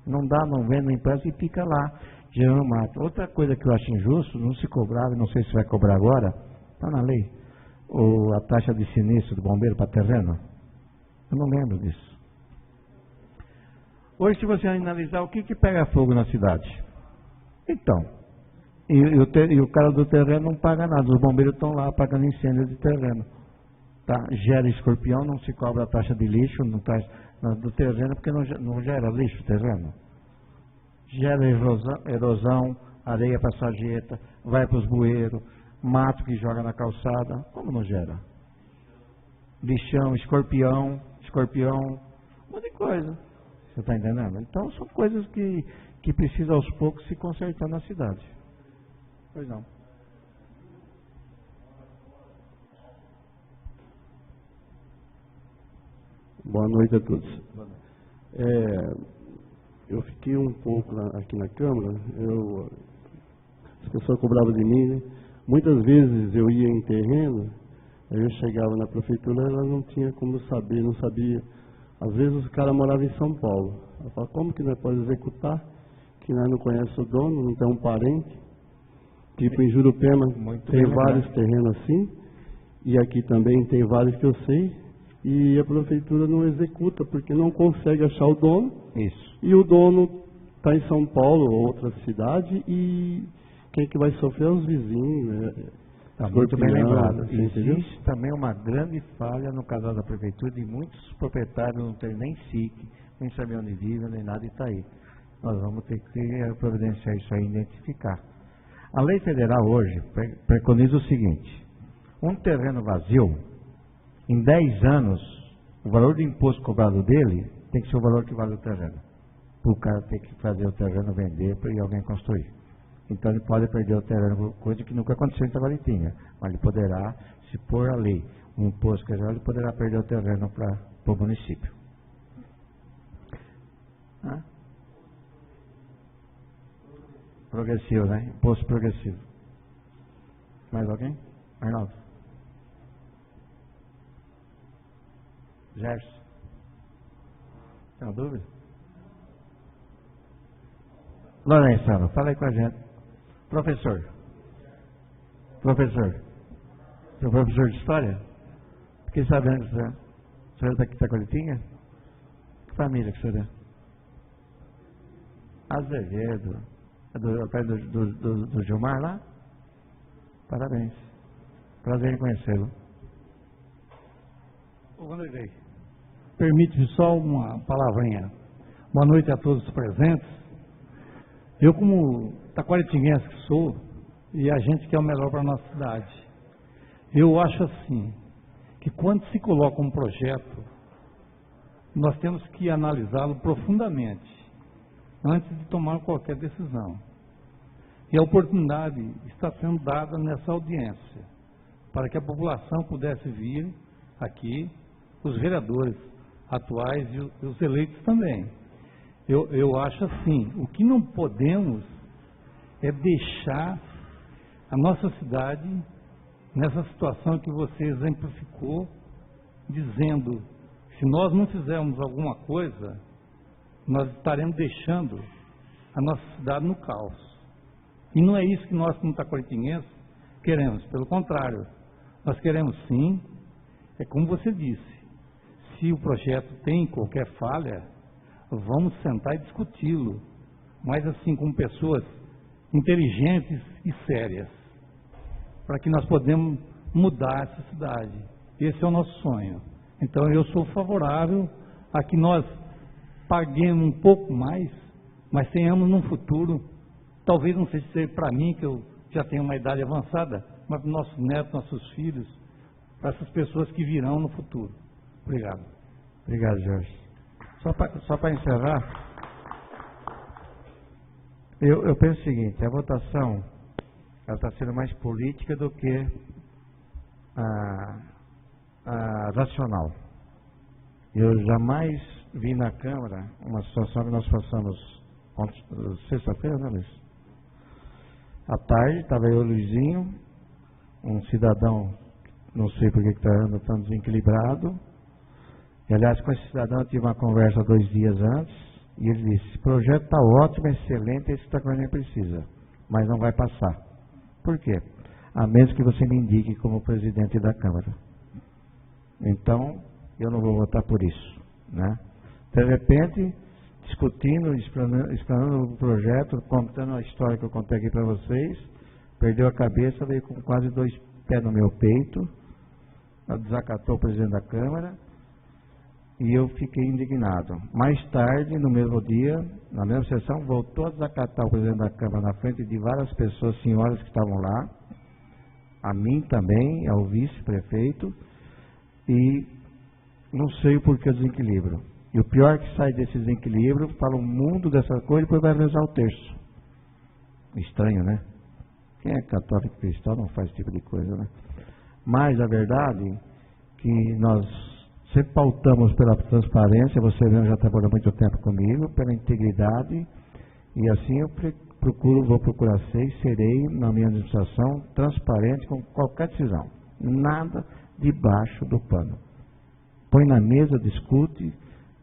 Não dá, não vende, não empresta e fica lá, gerando mato. Outra coisa que eu acho injusto, não se cobrava, não sei se vai cobrar agora, está na lei, a taxa de sinistro do bombeiro para terreno. Eu não lembro disso. Hoje, se você analisar o que pega fogo na cidade, então, e o cara do terreno não paga nada, os bombeiros estão lá pagando incêndio de terreno. Tá? Gera escorpião, não se cobra a taxa de lixo do terreno, porque não gera lixo terreno. Gera erosão, areia para sarjeta, vai para os bueiros, mato que joga na calçada. Como não gera? Lixão, escorpião, um monte de coisa. Você está entendendo? Então são coisas que precisam aos poucos se consertar na cidade. Pois não. Boa noite a todos. Eu fiquei um pouco aqui na Câmara, as pessoas cobravam de mim, né? Muitas vezes eu ia em terreno, aí eu chegava na prefeitura, ela não tinha como saber, não sabia. Às vezes os caras moravam em São Paulo. Eu falava, como que nós podemos executar? Que nós não conhecemos o dono, não tem um parente. Tipo em Jurupema tem vários terrenos assim, e aqui também tem vários que eu sei, e a prefeitura não executa, porque não consegue achar o dono. Isso. E o dono está em São Paulo ou outra cidade, e quem que vai sofrer é os vizinhos, né? Está muito bem lembrado. Existe também uma grande falha no casal da prefeitura, de muitos proprietários não terem nem SIC, nem saber onde vivem, nem nada, e está aí. Nós vamos ter que providenciar isso aí, identificar. A lei federal hoje preconiza o seguinte: um terreno vazio, em 10 anos, o valor do imposto cobrado dele tem que ser o valor que vale o terreno. Para o cara ter que fazer o terreno vender e alguém construir. Então ele pode perder o terreno, coisa que nunca aconteceu em Taquaritinga, mas ele poderá, se pôr a lei um imposto que ele poderá perder o terreno para o município. Hã? Progressivo, né? Imposto progressivo. Mais alguém? Arnaldo? Gerson? Tem uma dúvida? Lourenço, fala aí com a gente. Professor? Seu professor de história? Fiquei sabendo que o senhor está aqui da Colitinha? Que família que o senhor é? Azevedo. É do Gilmar lá? Parabéns. Prazer em conhecê-lo. Ô, Vanderlei, permite só uma palavrinha. Boa noite a todos os presentes. Eu, como taquaritinguense que sou, e a gente quer o melhor para a nossa cidade, eu acho assim, que quando se coloca um projeto, nós temos que analisá-lo profundamente, antes de tomar qualquer decisão. E a oportunidade está sendo dada nessa audiência, para que a população pudesse vir aqui, os vereadores atuais e os eleitos também. Eu acho assim, o que não podemos é deixar a nossa cidade nessa situação que você exemplificou, dizendo que se nós não fizermos alguma coisa, nós estaremos deixando a nossa cidade no caos. E não é isso que nós, como taquaritinguenses, queremos. Pelo contrário, nós queremos sim, é como você disse, se o projeto tem qualquer falha, vamos sentar e discuti-lo, mas assim, com pessoas inteligentes e sérias, para que nós podemos mudar essa cidade. Esse é o nosso sonho. Então, eu sou favorável a que nós paguemos um pouco mais, mas tenhamos num futuro, talvez não seja para mim, que eu já tenho uma idade avançada, mas para os nossos netos, nossos filhos, para essas pessoas que virão no futuro. Obrigado. Obrigado, Jorge. Só para encerrar, eu penso o seguinte, a votação ela está sendo mais política do que racional. Eu jamais vi na Câmara uma situação que nós passamos sexta-feira, né, Luiz? À tarde, estava eu e o Luizinho, um cidadão, não sei por que está andando tão desequilibrado. E, aliás, com esse cidadão eu tive uma conversa 2 dias antes, e ele disse, esse projeto está ótimo, excelente, é isso que a Câmara precisa, mas não vai passar. Por quê? A menos que você me indique como presidente da Câmara. Então, eu não vou votar por isso, né? De repente, discutindo, explanando o projeto, contando a história que eu contei aqui para vocês, perdeu a cabeça, veio com quase 2 pés no meu peito, desacatou o presidente da Câmara, e eu fiquei indignado. Mais tarde, no mesmo dia, na mesma sessão, voltou a desacatar o presidente da Câmara na frente de várias pessoas, senhoras que estavam lá, a mim também, ao vice-prefeito, e não sei o porquê do desequilíbrio. E o pior é que sai desse desequilíbrio, fala um mundo dessa coisa e depois vai rezar o terço. Estranho, né? Quem é católico cristão não faz esse tipo de coisa, né? Mas a verdade é que nós sempre pautamos pela transparência, você mesmo já trabalhou muito tempo comigo, pela integridade, e assim eu vou procurar ser e serei, na minha administração, transparente com qualquer decisão. Nada debaixo do pano. Põe na mesa, discute,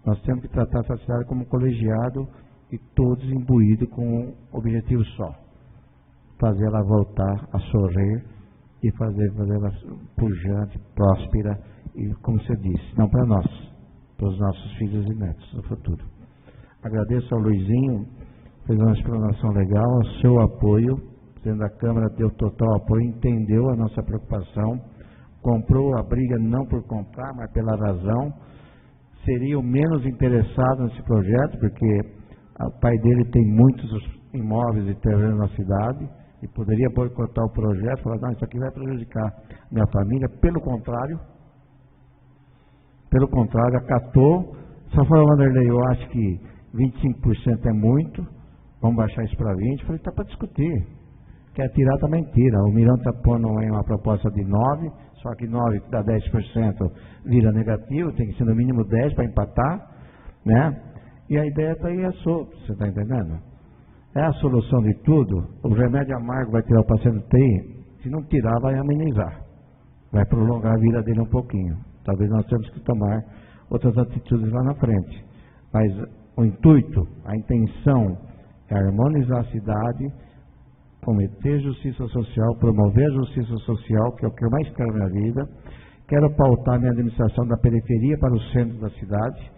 nós temos que tratar essa cidade como colegiado e todos imbuídos com um objetivo só. Fazer ela voltar a sorrir e fazer ela pujante, próspera e, como você disse, não para nós, para os nossos filhos e netos no futuro. Agradeço ao Luizinho, fez uma explanação legal, ao seu apoio, o presidente da Câmara deu total apoio, entendeu a nossa preocupação, comprou a briga não por comprar, mas pela razão, seria o menos interessado nesse projeto, porque o pai dele tem muitos imóveis e terrenos na cidade, e poderia boicotar o projeto, falar, não, isso aqui vai prejudicar minha família, pelo contrário, acatou, só falou, Vanderlei, eu acho que 25% é muito, vamos baixar isso para 20%, falei, está para discutir, quer tirar também tira, o Mirão está pondo em uma proposta de 9%, só que 9 que dá 10% vira negativo, tem que ser no mínimo 10% para empatar, né? E a ideia está aí, você está entendendo? É a solução de tudo. O remédio amargo vai tirar o paciente do TI, se não tirar, vai amenizar. Vai prolongar a vida dele um pouquinho. Talvez nós temos que tomar outras atitudes lá na frente. Mas o intuito, a intenção é harmonizar a cidade, cometer justiça social, promover a justiça social, que é o que eu mais quero na minha vida. Quero pautar minha administração da periferia para o centro da cidade,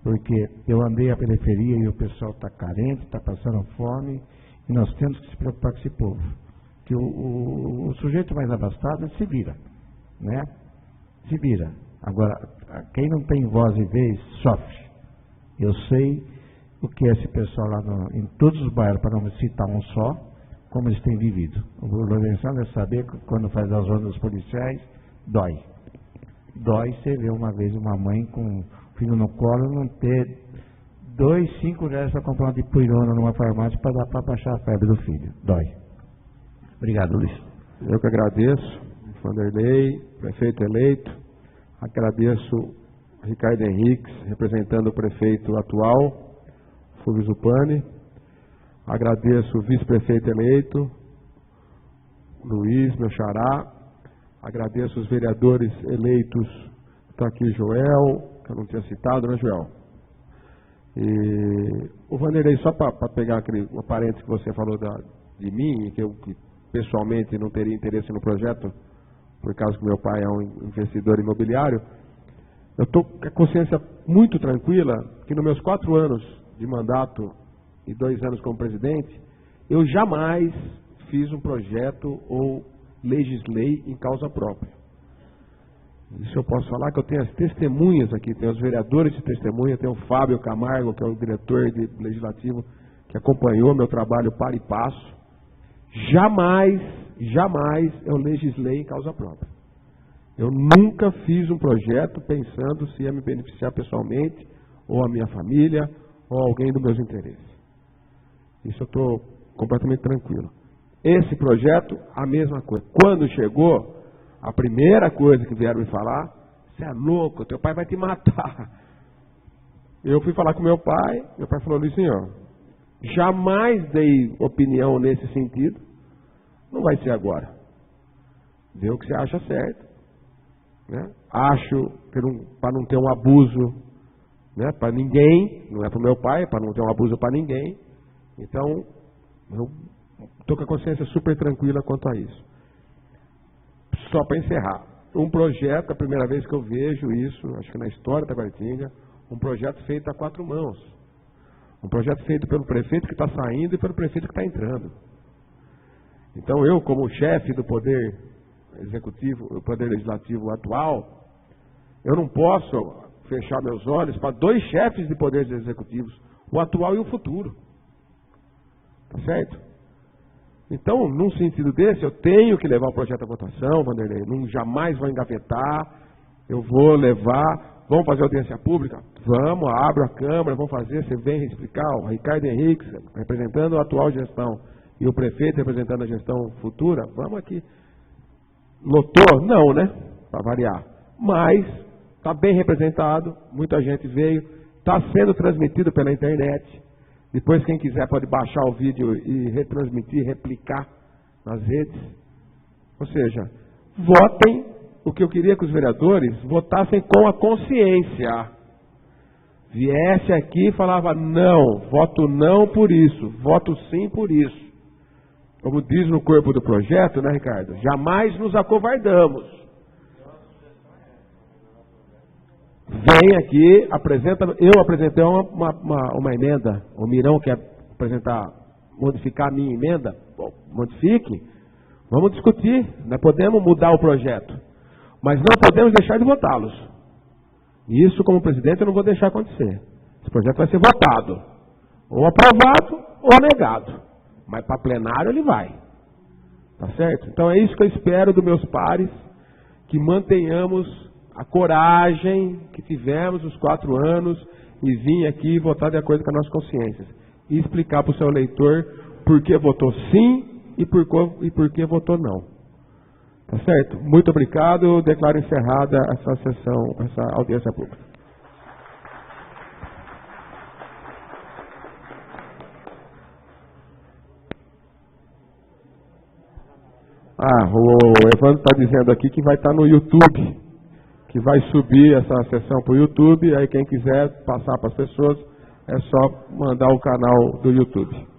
porque eu andei a periferia e o pessoal está carente, está passando fome, e nós temos que se preocupar com esse povo. Que o sujeito mais abastado se vira, né? Se vira. Agora, quem não tem voz e vez, sofre. Eu sei o que é esse pessoal lá em todos os bairros, para não citar um só, como eles têm vivido. O Lourenço deve saber que quando faz as rondas policiais, dói. Dói você ver uma vez uma mãe com um filho no colo não ter 5 reais para comprar uma dipirona numa farmácia para dar para baixar a febre do filho. Dói. Obrigado, Luiz. Eu que agradeço, Vanderlei, prefeito eleito. Agradeço Ricardo Henriques, representando o prefeito atual, Fulvio Zupani. Agradeço o vice-prefeito eleito, Luiz, meu xará. Agradeço os vereadores eleitos. Está aqui Joel, que eu não tinha citado, né, Joel? E o Vanderlei, só para pegar aquele parênteses que você falou de mim, que eu pessoalmente não teria interesse no projeto, por causa que meu pai é um investidor imobiliário, eu estou com a consciência muito tranquila que nos meus 4 anos de mandato e 2 anos como presidente, eu jamais fiz um projeto ou legislei em causa própria. Isso eu posso falar, que eu tenho as testemunhas aqui, tenho os vereadores de testemunha, tenho o Fábio Camargo, que é o diretor legislativo, que acompanhou meu trabalho para e passo. Jamais eu legislei em causa própria. Eu nunca fiz um projeto pensando se ia me beneficiar pessoalmente, ou a minha família, ou alguém dos meus interesses. Isso eu estou completamente tranquilo. Esse projeto, a mesma coisa. Quando chegou, a primeira coisa que vieram me falar, você é louco, teu pai vai te matar. Eu fui falar com meu pai falou, Luiz, senhor, jamais dei opinião nesse sentido, não vai ser agora. Vê o que você acha certo. Né? Acho que para não ter um abuso, né, para ninguém, não é para o meu pai, para não ter um abuso para ninguém. Então, eu estou com a consciência super tranquila quanto a isso. Só para encerrar, um projeto, a primeira vez que eu vejo isso, acho que na história da Taquaritinga, um projeto feito a 4 mãos. Um projeto feito pelo prefeito que está saindo e pelo prefeito que está entrando. Então eu, como chefe do Poder Executivo, o Poder Legislativo atual, eu não posso fechar meus olhos para 2 chefes de poderes executivos, o atual e o futuro. Tá certo? Então, num sentido desse, eu tenho que levar o projeto à votação, Vanderlei, jamais vou engavetar, eu vou levar, vamos fazer audiência pública? Vamos, abro a Câmara, vamos fazer, você vem explicar, o Ricardo Henriques, representando a atual gestão, e o prefeito representando a gestão futura, vamos aqui. Lotou? Não, né? Para variar. Mas, está bem representado, muita gente veio, está sendo transmitido pela internet. Depois, quem quiser pode baixar o vídeo e retransmitir, replicar nas redes. Ou seja, votem o que eu queria que os vereadores votassem com a consciência. Viesse aqui e falava, não, voto não por isso, voto sim por isso. Como diz no corpo do projeto, né, Ricardo? Jamais nos acovardamos. Vem aqui, apresenta. Eu apresentei uma emenda. O Mirão quer modificar a minha emenda. Bom, modifique. Vamos discutir. Nós podemos mudar o projeto. Mas não podemos deixar de votá-los. Isso, como presidente, eu não vou deixar acontecer. Esse projeto vai ser votado. Ou aprovado ou negado. Mas para plenário ele vai. Tá certo? Então é isso que eu espero dos meus pares. Que mantenhamos a coragem que tivemos os 4 anos e vir aqui votar de acordo com as nossas consciências. E explicar para o seu eleitor por que votou sim e por que votou não. Tá certo? Muito obrigado. Eu declaro encerrada essa sessão, essa audiência pública. O Evandro está dizendo aqui que vai estar no YouTube, que vai subir essa sessão para o YouTube, aí quem quiser passar para as pessoas, é só mandar o canal do YouTube.